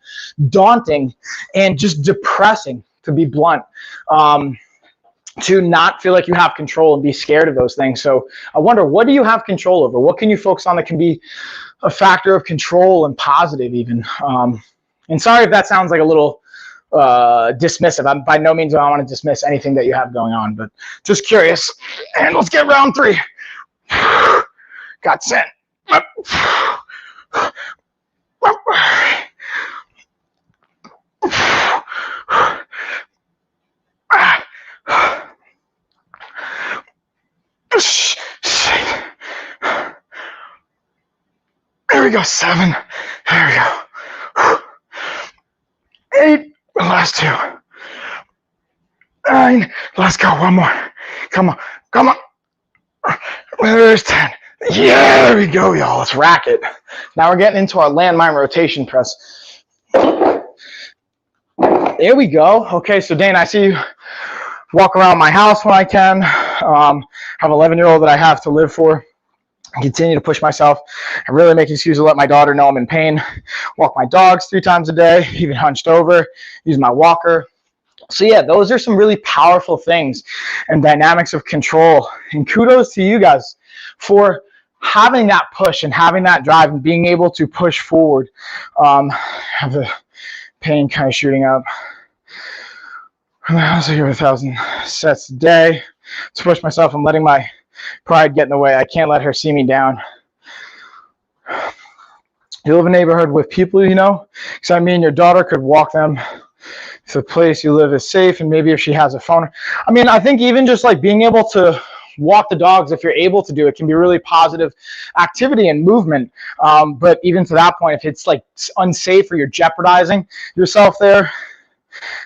daunting and just depressing, to be blunt, to not feel like you have control and be scared of those things. So I wonder, what do you have control over? What can you focus on that can be a factor of control and positive even? And sorry if that sounds like a little dismissive. By no means do I want to dismiss anything that you have going on, but just curious. And let's get round 3. Got sent. we go. 7. There we go. 8. Last 2. 9. Let's go. One more. Come on. Come on. There's 10. Yeah, there we go, y'all. Let's rack it. Now we're getting into our landmine rotation press. There we go. Okay, so Dane, I see you walk around my house when I can. Have an 11-year-old that I have to live for. I continue to push myself. I really make excuses to let my daughter know I'm in pain. Walk my dogs 3 times a day, even hunched over, use my walker. So yeah, those are some really powerful things and dynamics of control. And kudos to you guys for having that push and having that drive and being able to push forward. Have the pain kind of shooting up. I also do 1,000 sets a day to push myself. I'm letting my pride get in the way. I can't let her see me down. You live in a neighborhood with people you know, because I mean your daughter could walk them. If the place you live is safe, and maybe if she has a phone. I mean, I think even just like being able to walk the dogs, if you're able to do it, can be really positive activity and movement. But even to that point, if it's like unsafe or you're jeopardizing yourself there,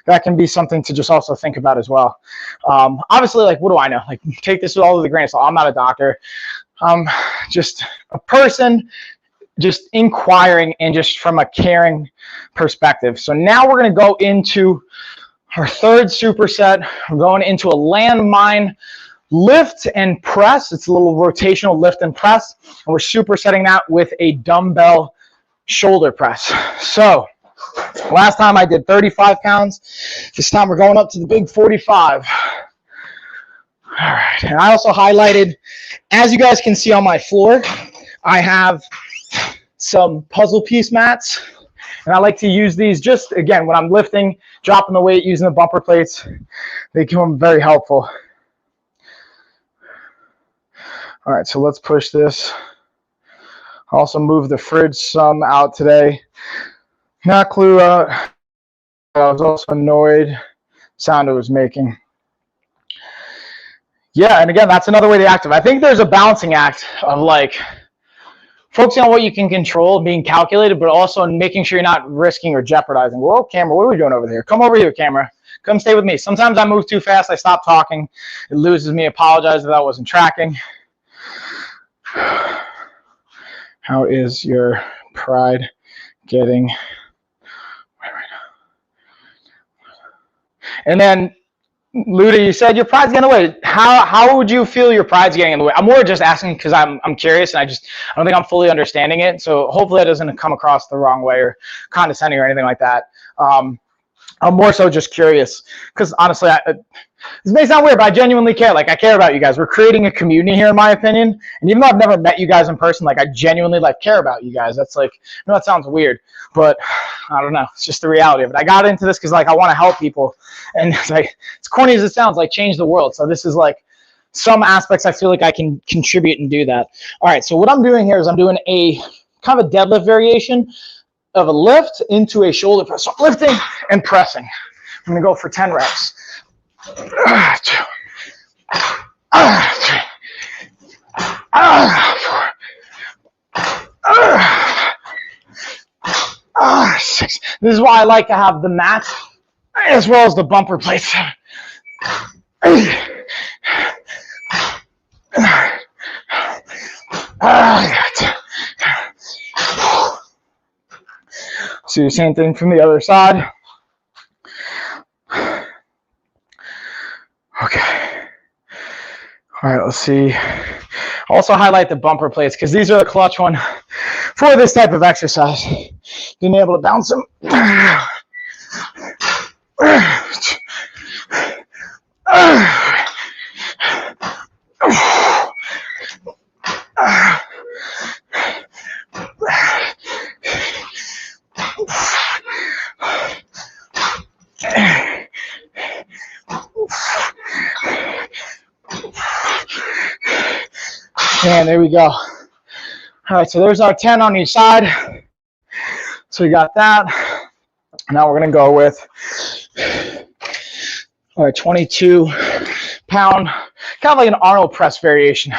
that can be something to just also think about as well. Obviously, like, what do I know? Like, take this with all of the grain of salt. I'm not a doctor. Just a person just inquiring and just from a caring perspective. So now we're going to go into our 3rd superset. We're going into a landmine lift and press. It's a little rotational lift and press. And we're supersetting that with a dumbbell shoulder press. So last time I did 35 pounds. This time we're going up to the big 45. All right. And I also highlighted, as you guys can see on my floor, I have some puzzle piece mats. And I like to use these just, again, when I'm lifting, dropping the weight, using the bumper plates. They become very helpful. All right, so let's push this. Also move the fridge some out today. Not clue out. I was also annoyed sound it was making. Yeah, and again, that's another way to active. I think there's a balancing act of like focusing on what you can control, being calculated, but also making sure you're not risking or jeopardizing. Whoa, camera, what are we doing over here? Come over here, camera. Come stay with me. Sometimes I move too fast. I stop talking. It loses me. Apologize if I wasn't tracking. How is your pride getting? And then, Luda, you said your pride's getting away. How would you feel your pride's getting in the way? I'm more just asking because I'm curious, and I don't think I'm fully understanding it. So hopefully that doesn't come across the wrong way or condescending or anything like that. I'm more so just curious because honestly, this may sound weird, but I genuinely care. Like, I care about you guys. We're creating a community here, in my opinion. And even though I've never met you guys in person, like, I genuinely like care about you guys. That's like, I know that sounds weird, but I don't know. It's just the reality of it. I got into this because like I want to help people, and it's like, as corny as it sounds, like change the world. So this is like some aspects I feel like I can contribute and do that. All right. So what I'm doing here is I'm doing a kind of a deadlift variation of a lift into a shoulder press. So I'm lifting and pressing. I'm gonna go for 10 reps. 2, 3, 4, 6. This is why I like to have the mat as well as the bumper plates. So the same thing from the other side. Okay. All right, let's see. Also highlight the bumper plates because these are the clutch one for this type of exercise. Being able to bounce them. And there we go. All right, so there's our 10 on each side. So we got that. Now we're gonna go with our 22-pound, kind of like an Arnold Press variation.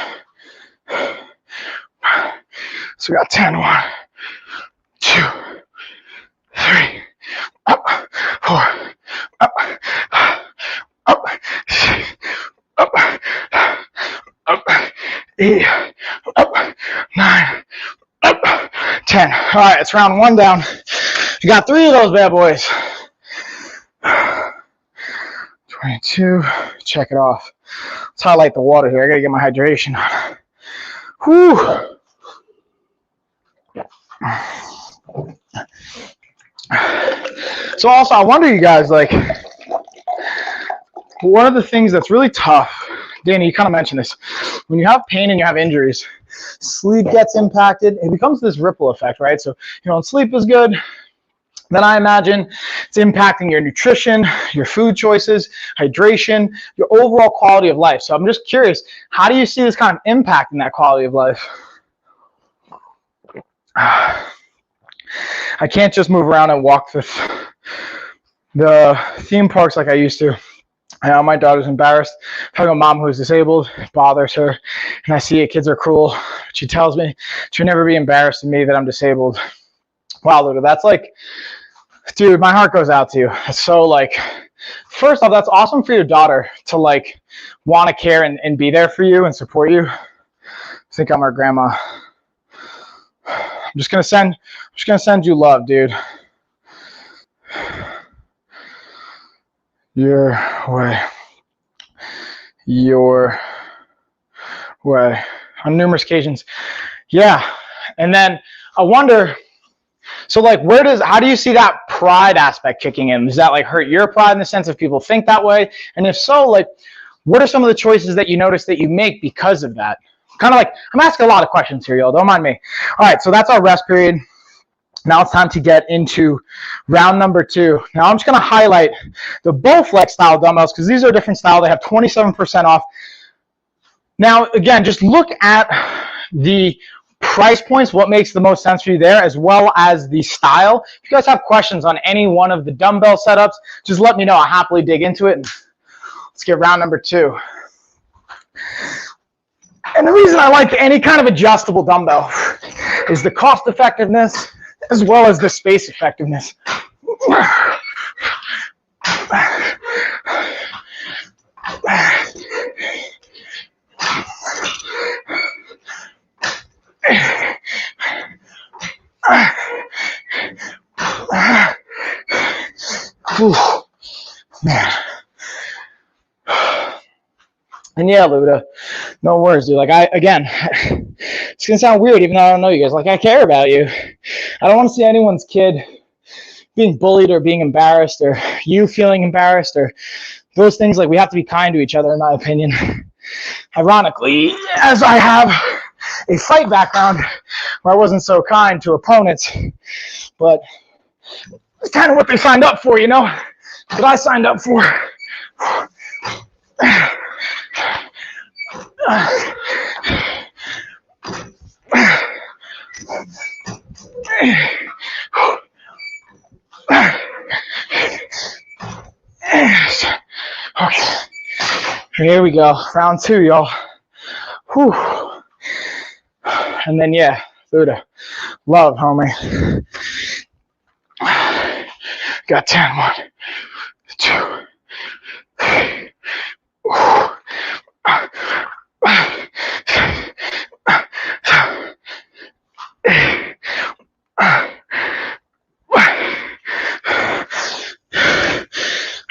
So we got 10, 1, 8, up, 9, up, 10. All right, it's round 1 down. You got 3 of those bad boys. 22, check it off. Let's highlight the water here. I gotta get my hydration on. Whew. So also, I wonder, you guys, like, one of the things that's really tough, Danny, you kind of mentioned this, when you have pain and you have injuries, sleep gets impacted. It becomes this ripple effect, right? So, when sleep is good, then I imagine it's impacting your nutrition, your food choices, hydration, your overall quality of life. So I'm just curious, how do you see this kind of impacting that quality of life? I can't just move around and walk the theme parks like I used to. My daughter's embarrassed. Having a mom who's disabled, it bothers her. And I see it, kids are cruel. She tells me she'll never be embarrassed of me that I'm disabled. Wow, Luda, that's like, dude, my heart goes out to you. It's so like, first off, that's awesome for your daughter to like want to care and be there for you and support you. I think I'm her grandma. I'm just gonna send you love, dude. Your way on numerous occasions. Yeah. And then I wonder, so like, how do you see that pride aspect kicking in? Does that like hurt your pride in the sense of people think that way? And if so, like, what are some of the choices that you notice that you make because of that? Kind of like, I'm asking a lot of questions here, y'all. Don't mind me. All right, so that's our rest period. Now it's time to get into round number 2. Now I'm just going to highlight the Bowflex style dumbbells because these are a different style. They have 27% off. Now, again, just look at the price points, what makes the most sense for you there, as well as the style. If you guys have questions on any one of the dumbbell setups, just let me know. I'll happily dig into it. And let's get round number 2. And the reason I like any kind of adjustable dumbbell is the cost effectiveness as well as the space effectiveness. Man. And yeah, Luda, no worries, dude. Like, again, it's gonna sound weird, even though I don't know you guys. Like, I care about you. I don't want to see anyone's kid being bullied or being embarrassed or you feeling embarrassed or those things. Like, we have to be kind to each other, in my opinion. Ironically, as I have a fight background where I wasn't so kind to opponents, but it's kind of what they signed up for, you know? What I signed up for. Okay, here we go. Round 2, y'all. Whew. And then, yeah, Luda, love, homie. Got 10. 1, 2, 3.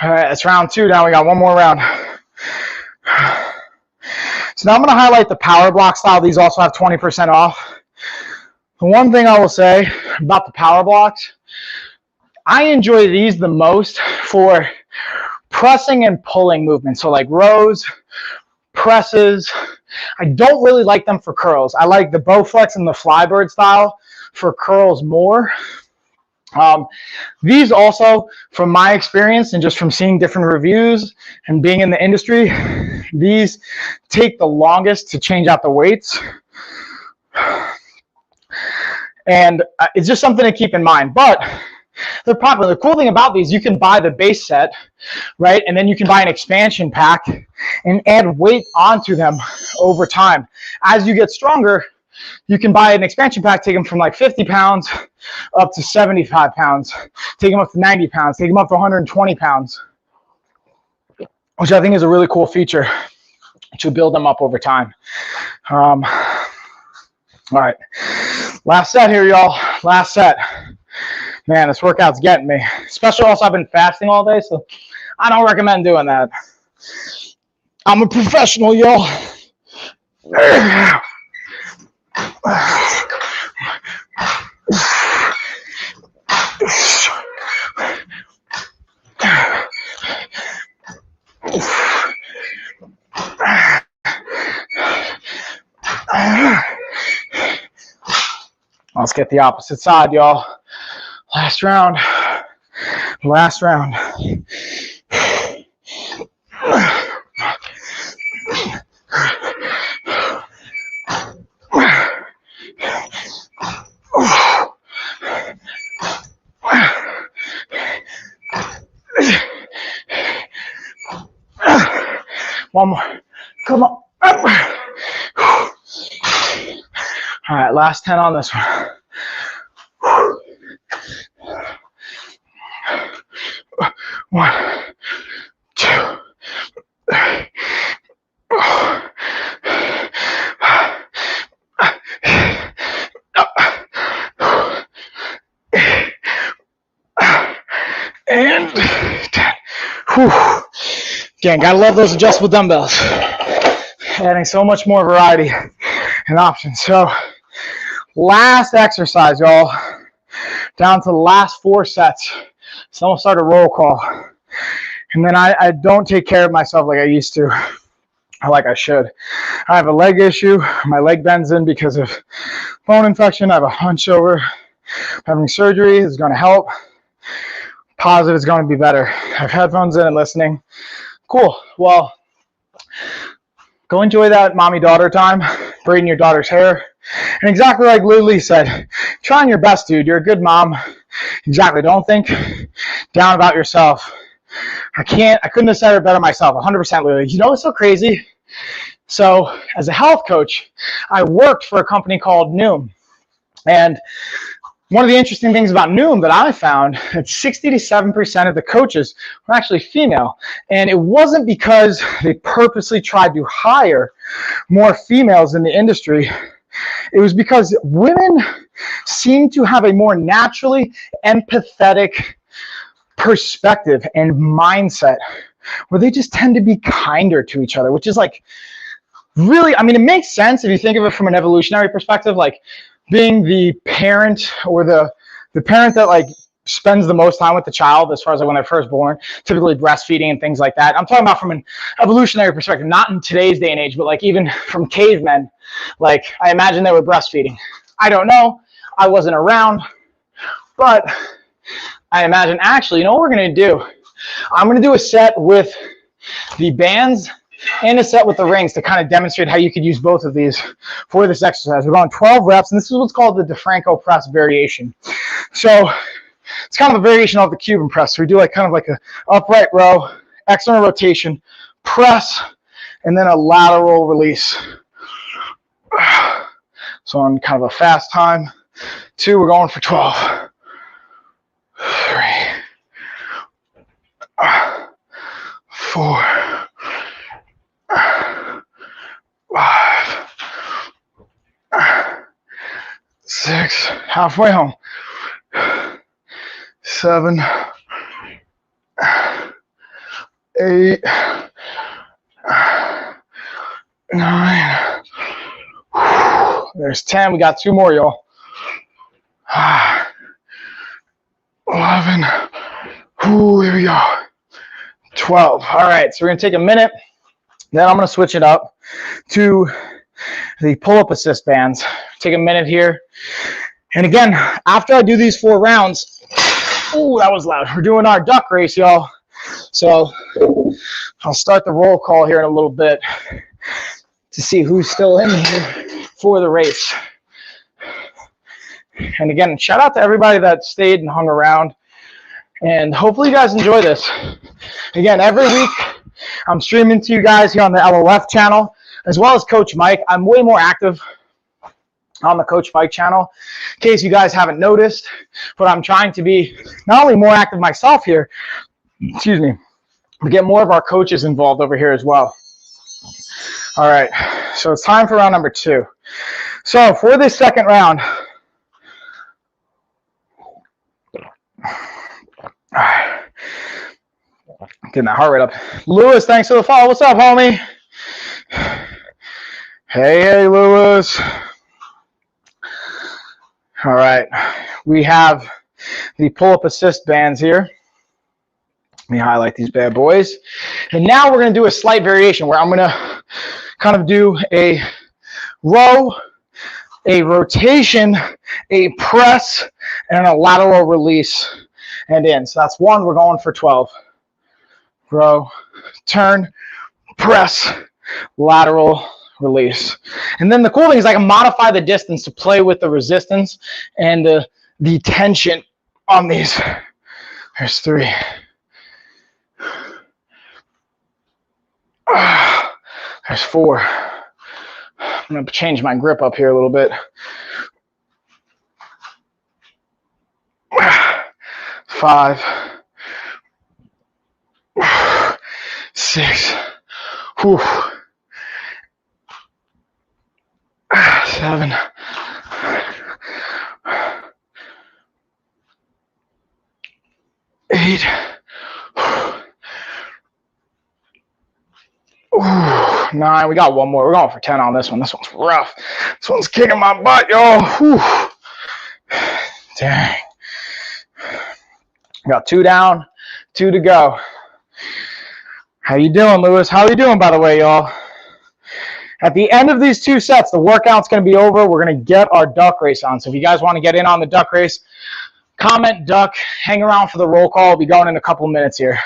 All right, that's round 2 now. We got one more round. So now I'm going to highlight the power block style. These also have 20% off. The one thing I will say about the power blocks, I enjoy these the most for pressing and pulling movements. So like rows, presses. I don't really like them for curls. I like the Bowflex and the Flybird style for curls more. These also, from my experience and just from seeing different reviews and being in the industry, these take the longest to change out the weights. And it's just something to keep in mind. But they're popular. The cool thing about these, you can buy the base set, right? And then you can buy an expansion pack and add weight onto them over time. As you get stronger, you can buy an expansion pack, take them from like 50 pounds up to 75 pounds, take them up to 90 pounds, take them up to 120 pounds, which I think is a really cool feature. to build them up over time. All right, last set here, y'all. Last set. Man, this workout's getting me. Especially also I've been fasting all day, so I don't recommend doing that. I'm a professional, y'all. Let's get the opposite side, y'all. Last round. Last round. One more. Come on. All right, last 10 on this one. One, two, three, four. And 10. Whew. Again, gotta love those adjustable dumbbells. Adding so much more variety and options. So, last exercise, y'all. Down to the last 4 sets. So I'm gonna start a roll call. And then I don't take care of myself like I used to, or like I should. I have a leg issue. My leg bends in because of bone infection. I have a hunch over. Having surgery is gonna help. Positive is gonna be better. I have headphones in and listening. Cool. Well, go enjoy that mommy-daughter time, braiding your daughter's hair. And exactly like Lily said, trying your best, dude. You're a good mom. Exactly. Don't think down about yourself. I couldn't have said it better myself. 100% Lily. You know what's so crazy? So as a health coach, I worked for a company called Noom. And one of the interesting things about Noom that I found, that 60 to 7% of the coaches were actually female. And it wasn't because they purposely tried to hire more females in the industry. It was because women seem to have a more naturally empathetic perspective and mindset where they just tend to be kinder to each other, which is like really, I mean, it makes sense if you think of it from an evolutionary perspective, like being the parent or the parent that like spends the most time with the child as far as like when they're first born, typically breastfeeding and things like that. I'm talking about from an evolutionary perspective, not in today's day and age, but like even from cavemen, like I imagine they were breastfeeding. I don't know. I wasn't around, but I imagine actually, you know what we're going to do? I'm going to do a set with the bands and a set with the rings to kind of demonstrate how you could use both of these for this exercise. We're going 12 reps, and this is what's called the Defranco press variation. So it's kind of a variation of the Cuban press. So we do like kind of like a upright row, external rotation, press, and then a lateral release. So on kind of a fast time. 2, we're going for 12. 3, 4, 5, 6, halfway home. 7, 8, 9. There's 10. We got 2 more, y'all. 11. Ooh, here we go. 12. All right, so we're going to take a minute. Then I'm going to switch it up to the pull-up assist bands. Take a minute here. And again, after I do these 4 rounds, ooh, that was loud. We're doing our duck race, y'all. So I'll start the roll call here in a little bit to see who's still in here for the race. And again, shout out to everybody that stayed and hung around. And hopefully you guys enjoy this. Again, every week I'm streaming to you guys here on the LOF channel, as well as Coach Mike. I'm way more active on the Coach Mike channel, in case you guys haven't noticed. But I'm trying to be not only more active myself here, excuse me, but get more of our coaches involved over here as well. All right, so it's time for round number 2. So for this second round, getting that heart rate up. Lewis, thanks for the follow. What's up, homie? Hey, Lewis. All right, we have the pull-up assist bands here. Let me highlight these bad boys. And now we're going to do a slight variation where I'm going to kind of do a row, a rotation, a press, and a lateral release and in. So that's 1. We're going for 12. Row, turn, press, lateral, release. And then the cool thing is I can modify the distance to play with the resistance and the tension on these. There's 3. There's 4. I'm going to change my grip up here a little bit. 5. 6. 7. 8. 9. We got one more. We're going for 10 on this one. This one's rough. This one's kicking my butt, yo. Dang. Got 2 down, 2 to go. How you doing, Lewis? How you doing, by the way, y'all? At the end of these 2 sets, the workout's going to be over. We're going to get our duck race on. So if you guys want to get in on the duck race, comment duck, hang around for the roll call. We'll be going in a couple of minutes here.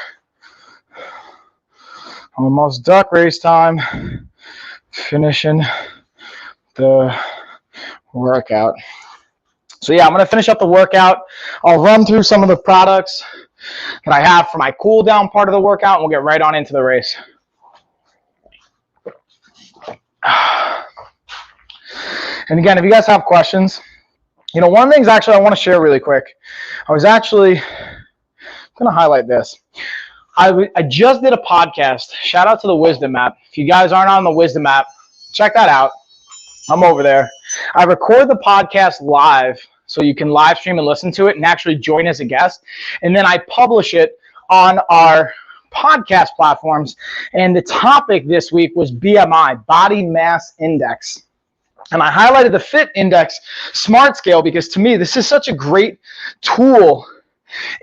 Almost duck race time. Finishing the workout. So yeah, I'm going to finish up the workout. I'll run through some of the products that I have for my cool down part of the workout, and we'll get right on into the race. And again, if you guys have questions, you know, one of the things actually I want to share really quick. I was actually going to highlight this. I just did a podcast. Shout out to the Wisdom app. If you guys aren't on the Wisdom app, check that out. I'm over there. I record the podcast live, so you can live stream and listen to it and actually join as a guest. And then I publish it on our podcast platforms. And the topic this week was BMI, Body Mass Index. And I highlighted the Fit Index Smart Scale because to me, this is such a great tool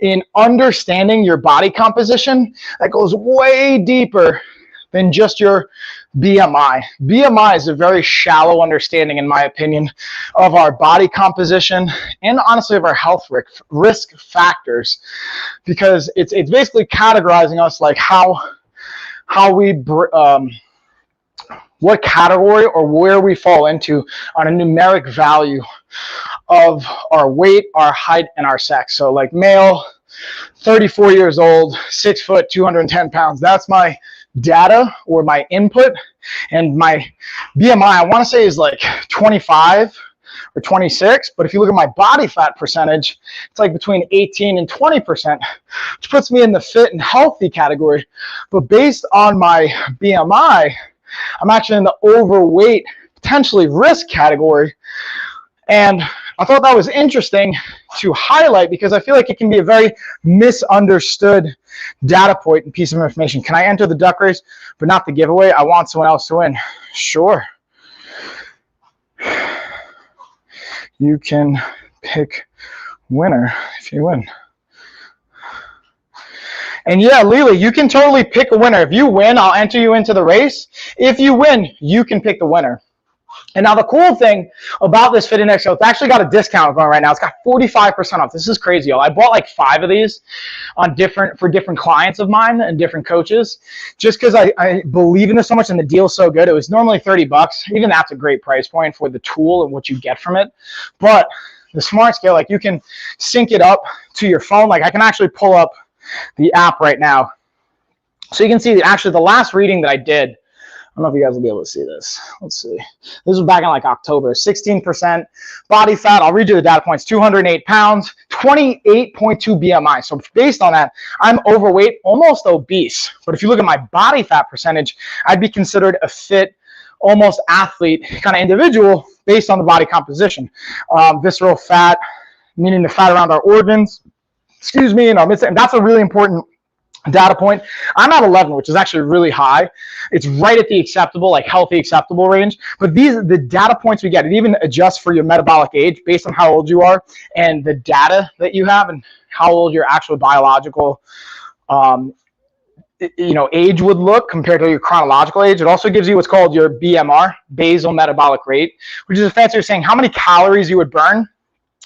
in understanding your body composition that goes way deeper than just your BMI. BMI is a very shallow understanding, in my opinion, of our body composition and honestly of our health risk factors, because it's basically categorizing us like what category or where we fall into on a numeric value of our weight, our height, and our sex. So like male, 34 years old, 6 foot, 210 pounds. That's my data or my input. And my BMI, I want to say is like 25 or 26. But if you look at my body fat percentage, it's like between 18 and 20%, which puts me in the fit and healthy category. But based on my BMI, I'm actually in the overweight, potentially risk category. And I thought that was interesting to highlight because I feel like it can be a very misunderstood data point and piece of information. Can I enter the duck race, but not the giveaway? I want someone else to win. Sure. You can pick winner if you win. And yeah, Lily, you can totally pick a winner. If you win, I'll enter you into the race. If you win, you can pick the winner. And now the cool thing about this Fit Index, so it's actually got a discount going right now. It's got 45% off. This is crazy, y'all. I bought like 5 of these on for different clients of mine and different coaches, just because I believe in this so much and the deal's so good. It was normally $30. Even that's a great price point for the tool and what you get from it. But the Smart Scale, like you can sync it up to your phone. Like I can actually pull up the app right now. So you can see that actually the last reading that I did, I don't know if you guys will be able to see this. Let's see. This was back in like October. 16% body fat. I'll read you the data points. 208 pounds, 28.2 BMI. So based on that, I'm overweight, almost obese. But if you look at my body fat percentage, I'd be considered a fit almost athlete kind of individual based on the body composition. Visceral fat, meaning the fat around our organs, excuse me, and our midsection. That's a really important data point. I'm at 11, which is actually really high. It's right at the acceptable, like healthy acceptable range. But the data points we get, it even adjusts for your metabolic age based on how old you are and the data that you have and how old your actual biological age would look compared to your chronological age. It also gives you what's called your BMR, basal metabolic rate, which is a fancy way of saying how many calories you would burn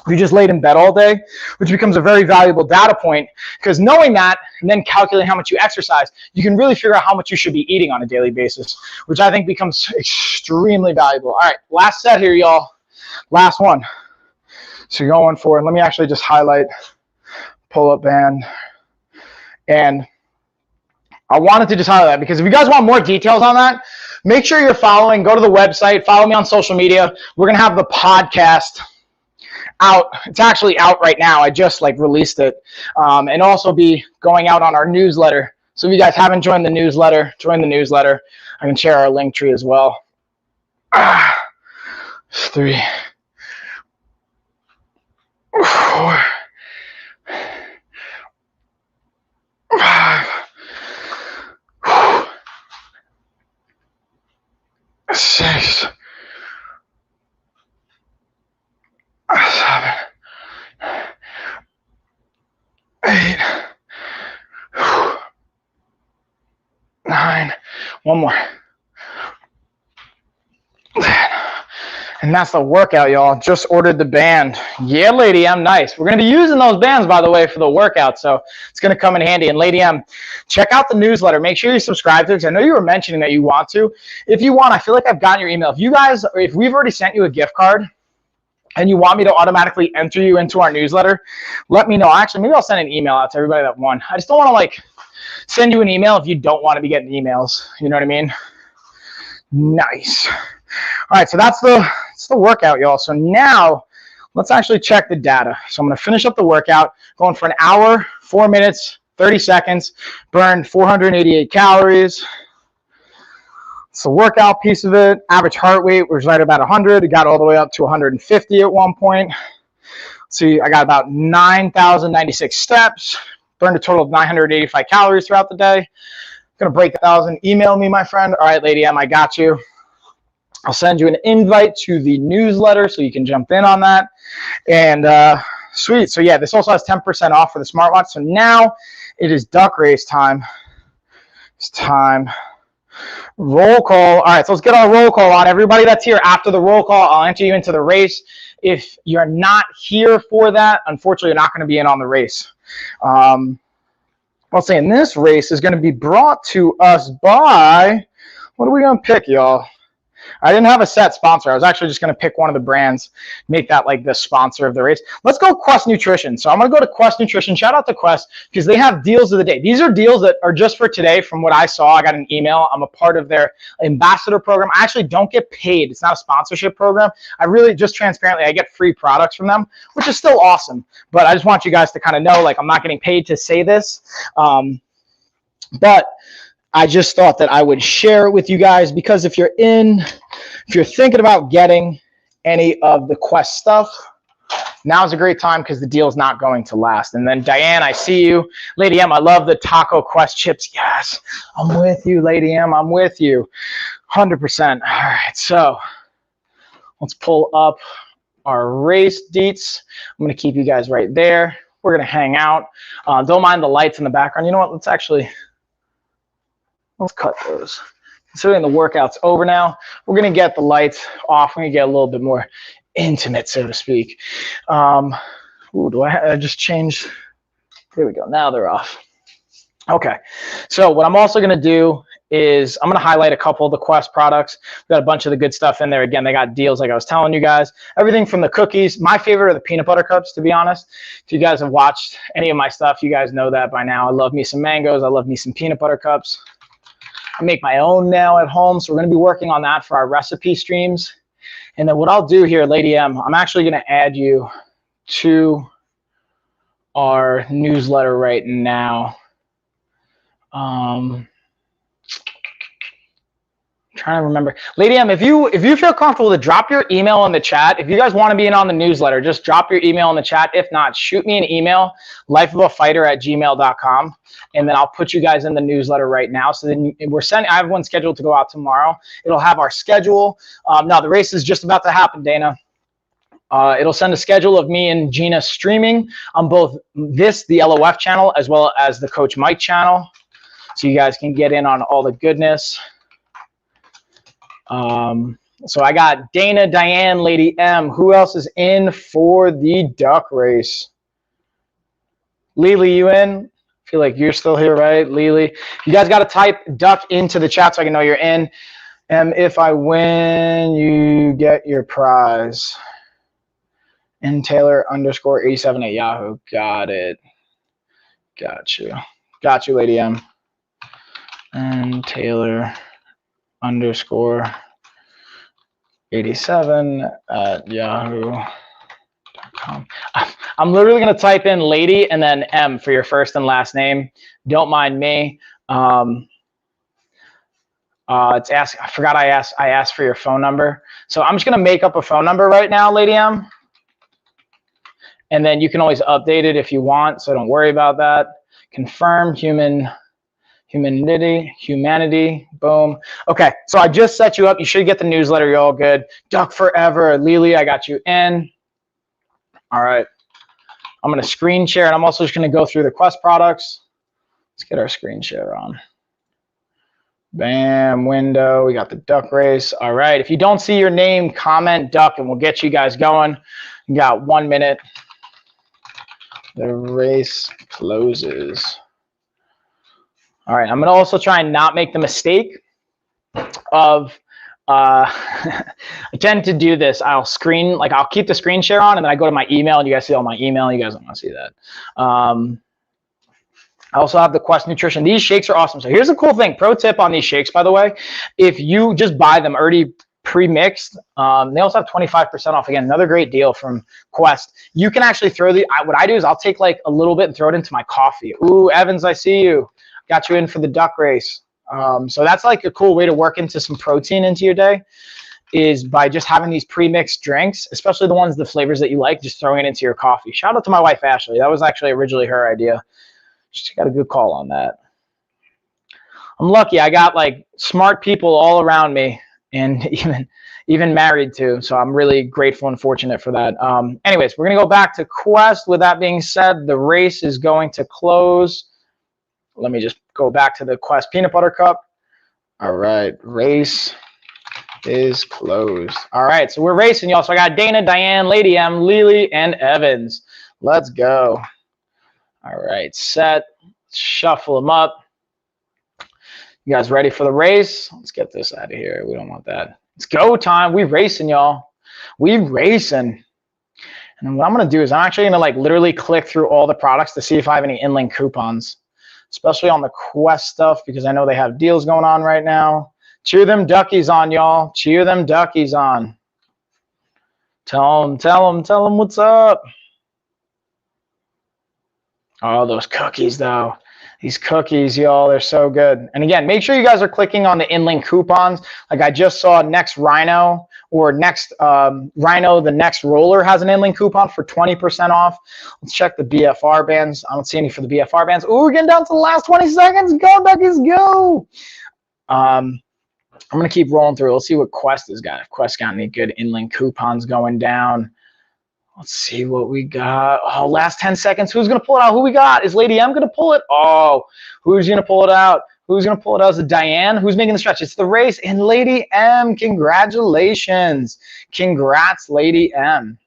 if you just laid in bed all day, which becomes a very valuable data point, because knowing that and then calculating how much you exercise, you can really figure out how much you should be eating on a daily basis, which I think becomes extremely valuable. All right, last set here, y'all. Last one. So you're going for, and let me actually just highlight pull-up band. And I wanted to just highlight that because if you guys want more details on that, make sure you're following. Go to the website. Follow me on social media. We're going to have the podcast out. It's actually out right now. I just released it, and also be going out on our newsletter. So if you guys haven't joined the newsletter, join the newsletter. I can share our link tree as well. 3, 4, 5, 6, 7, 8, 9. One more. 10. And that's the workout, y'all. Just ordered the band. Yeah, Lady M, nice. We're going to be using those bands, by the way, for the workout, so it's going to come in handy. And Lady M, check out the newsletter. Make sure you subscribe to it, because I know you were mentioning that you want to. If you want, I feel like I've gotten your email. If we've already sent you a gift card and you want me to automatically enter you into our newsletter, let me know. Actually, maybe I'll send an email out to everybody that won. I just don't want to send you an email if you don't want to be getting emails. You know what I mean? Nice. All right, so that's the workout, y'all. So now let's actually check the data. So I'm going to finish up the workout, going for an hour, 4 minutes, 30 seconds, burned 488 calories. It's the workout piece of it. Average heart rate was right about 100. It got all the way up to 150 at one point. See, I got about 9,096 steps, burned a total of 985 calories throughout the day. I'm going to break 1,000. Email me, my friend. All right, Lady M, I got you. I'll send you an invite to the newsletter so you can jump in on that. And sweet. So yeah, this also has 10% off for the smartwatch. So now it is duck race time. It's time. Roll call. All right, so let's get our roll call on. Everybody that's here after the roll call, I'll enter you into the race. If you're not here for that, unfortunately, you're not going to be in on the race. I'll say, in this race is going to be brought to us by, what are we going to pick, y'all? I didn't have a set sponsor. I was actually just going to pick one of the brands, make that the sponsor of the race. Let's go Quest Nutrition. So I'm going to go to Quest Nutrition. Shout out to Quest because they have deals of the day. These are deals that are just for today from what I saw. I got an email. I'm a part of their ambassador program. I actually don't get paid. It's not a sponsorship program. I really just transparently, I get free products from them, which is still awesome. But I just want you guys to kind of know, I'm not getting paid to say this. But I just thought that I would share it with you guys because if you're thinking about getting any of the Quest stuff, now's a great time because the deal's not going to last. And then Diane, I see you. Lady M, I love the Taco Quest chips. Yes, I'm with you, Lady M. I'm with you. 100%. All right, so let's pull up our race deets. I'm going to keep you guys right there. We're going to hang out. Don't mind the lights in the background. You know what? Let's cut those. Considering the workout's over now, we're going to get the lights off. We're going to get a little bit more intimate, so to speak. Do I just change? There we go. Now they're off. Okay. So what I'm also going to do is I'm going to highlight a couple of the Quest products. We've got a bunch of the good stuff in there. Again, they got deals like I was telling you guys. Everything from the cookies. My favorite are the peanut butter cups, to be honest. If you guys have watched any of my stuff, you guys know that by now. I love me some mangoes. I love me some peanut butter cups. I make my own now at home, so we're going to be working on that for our recipe streams. And then what I'll do here, Lady M, I'm actually going to add you to our newsletter right now. Trying trying to remember. Lady M, if you feel comfortable to drop your email in the chat, if you guys want to be in on the newsletter, just drop your email in the chat. If not, shoot me an email, lifeofafighter@gmail.com, and then I'll put you guys in the newsletter right now. So then I have one scheduled to go out tomorrow. It'll have our schedule. No, the race is just about to happen, Dana. It'll send a schedule of me and Gina streaming on both the LOF channel, as well as the Coach Mike channel. So you guys can get in on all the goodness. So I got Dana, Diane, Lady M. Who else is in for the duck race? Lily, you in? I feel like you're still here, right? Lily. You guys got to type duck into the chat so I can know you're in. And if I win, you get your prize. And Taylor _87 at Yahoo. Got it. Got you. Got you, Lady M. And Taylor _87 at yahoo.com. I'm literally going to type in Lady and then M for your first and last name. Don't mind me. It's ask. I forgot I asked for your phone number. So I'm just going to make up a phone number right now, Lady M. And then you can always update it if you want, so don't worry about that. Confirm humanity, boom. Okay, so I just set you up. You should get the newsletter. You're all good. Duck Forever, Lily, I got you in. All right, I'm gonna screen share, and I'm also just gonna go through the Quest products. Let's get our screen share on. Bam, window, we got the duck race. All right, if you don't see your name, comment duck, and we'll get you guys going. You got 1 minute. The race closes. All right, I'm gonna also try and not make the mistake of, I tend to do this. I'll keep the screen share on and then I go to my email and you guys see all my email. You guys don't wanna see that. I also have the Quest Nutrition. These shakes are awesome. So here's a cool thing. Pro tip on these shakes, by the way. If you just buy them already pre-mixed, they also have 25% off. Again, another great deal from Quest. You can actually throw what I do is I'll take like a little bit and throw it into my coffee. Ooh, Evans, I see you. Got you in for the duck race. So that's like a cool way to work into some protein into your day, is by just having these pre-mixed drinks, especially the flavors that you like, just throwing it into your coffee. Shout out to my wife, Ashley. That was actually originally her idea. She got a good call on that. I'm lucky. I got like smart people all around me, and even married to. So I'm really grateful and fortunate for that. Anyways, we're going to go back to Quest. With that being said, the race is going to close. Let me just go back to the Quest Peanut Butter Cup. All right, race is closed. All right, so we're racing, y'all. So I got Dana, Diane, Lady M, Lily, and Evans. Let's go. All right, set. Shuffle them up. You guys ready for the race? Let's get this out of here. We don't want that. It's go time. We racing, y'all. We racing. And what I'm going to do is I'm actually going to like literally click through all the products to see if I have any in-link coupons, especially on the Quest stuff, because I know they have deals going on right now. Cheer them duckies on, y'all. Cheer them duckies on. Tell them what's up. Oh, those cookies, though. These cookies, y'all, they're so good. And again, make sure you guys are clicking on the in-link coupons. Like I just saw next Rhino or next Rhino, the next roller has an in-link coupon for 20% off. Let's check the BFR bands. I don't see any for the BFR bands. Ooh, we're getting down to the last 20 seconds. Go, Duckies, go. I'm going to keep rolling through. Let's see what Quest has got. If Quest got any good in-link coupons going down. Let's see what we got. Oh, last 10 seconds. Who's going to pull it out? Who we got? Is Lady M going to pull it? Oh, who's going to pull it out? Who's going to pull it out? Is it Diane? Who's making the stretch? It's the race. And Lady M, congratulations. Congrats, Lady M.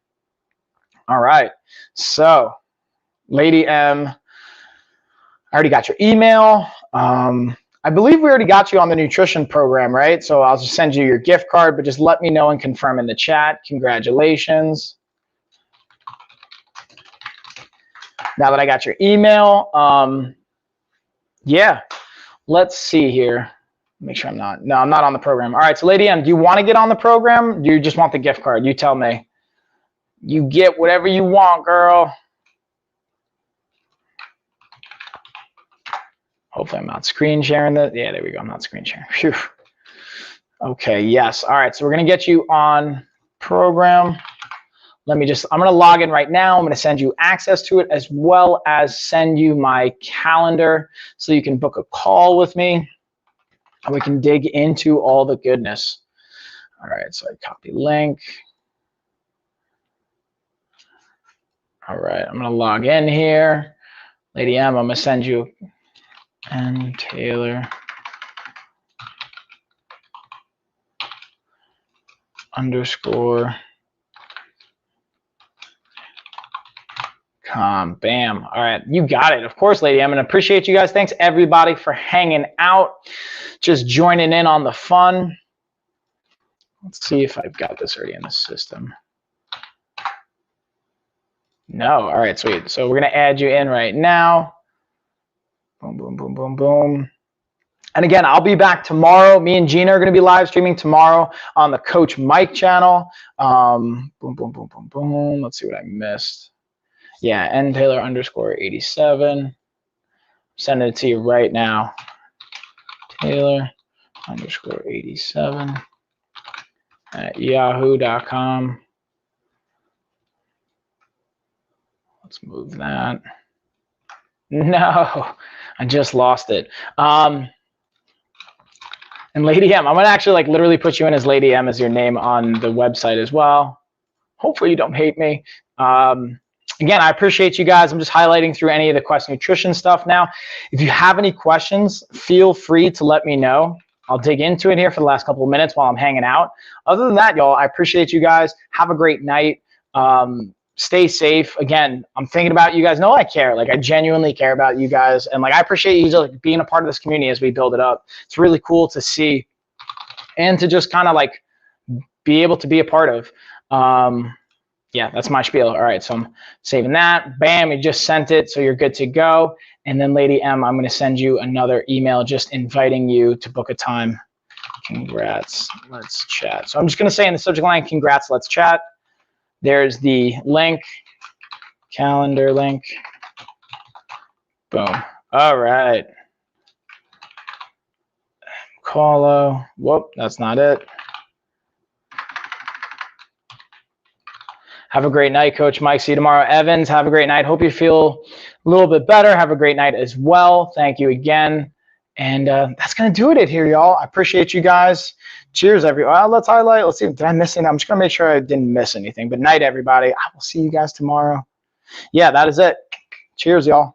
All right. So, Lady M, I already got your email. I believe we already got you on the nutrition program, right? So I'll just send you your gift card, but just let me know and confirm in the chat. Congratulations. Now that I got your email, yeah, let's see here. Make sure I'm not. No, I'm not on the program. All right, so Lady M, do you want to get on the program? Do you just want the gift card? You tell me. You get whatever you want, girl. Hopefully I'm not screen sharing that. Yeah, there we go. I'm not screen sharing. Phew. Okay, yes. All right, so we're going to get you on program. I'm going to log in right now. I'm going to send you access to it as well as send you my calendar so you can book a call with me and we can dig into all the goodness. All right, so I copy link. All right, I'm going to log in here. Lady M, I'm going to send you and Taylor _ bam. All right, you got it. Of course, Lady M, and appreciate you guys. Thanks everybody for hanging out, just joining in on the fun. Let's see if I've got this already in the system. No. All right, sweet. So we're going to add you in right now. Boom, boom, boom, boom, boom. And again, I'll be back tomorrow. Me and Gina are going to be live streaming tomorrow on the Coach Mike channel. Boom, boom, boom, boom, boom. Let's see what I missed. Yeah, N Taylor _ 87. Send it to you right now. Taylor _ 87 at yahoo.com. Let's move that. No, I just lost it. And Lady M, I'm going to actually like literally put you in as Lady M as your name on the website as well. Hopefully you don't hate me. Again, I appreciate you guys. I'm just highlighting through any of the Quest Nutrition stuff now. If you have any questions, feel free to let me know. I'll dig into it here for the last couple of minutes while I'm hanging out. Other than that, y'all, I appreciate you guys. Have a great night. Stay safe. Again, I'm thinking about you guys. Know I care. Like, I genuinely care about you guys. And like, I appreciate you just being a part of this community as we build it up. It's really cool to see and to just kind of like be able to be a part of. Yeah, that's my spiel. All right, so I'm saving that. Bam, you just sent it, so you're good to go. And then Lady M, I'm going to send you another email just inviting you to book a time. Congrats, let's chat. So I'm just going to say in the subject line, congrats, let's chat. There's the link, calendar link. Boom. All right. Call. Whoop, that's not it. Have a great night, Coach Mike. See you tomorrow. Evans, have a great night. Hope you feel a little bit better. Have a great night as well. Thank you again. And that's going to do it here, y'all. I appreciate you guys. Cheers, everyone. Let's highlight. Let's see. Did I miss anything? I'm just going to make sure I didn't miss anything. But night, everybody. I will see you guys tomorrow. Yeah, that is it. Cheers, y'all.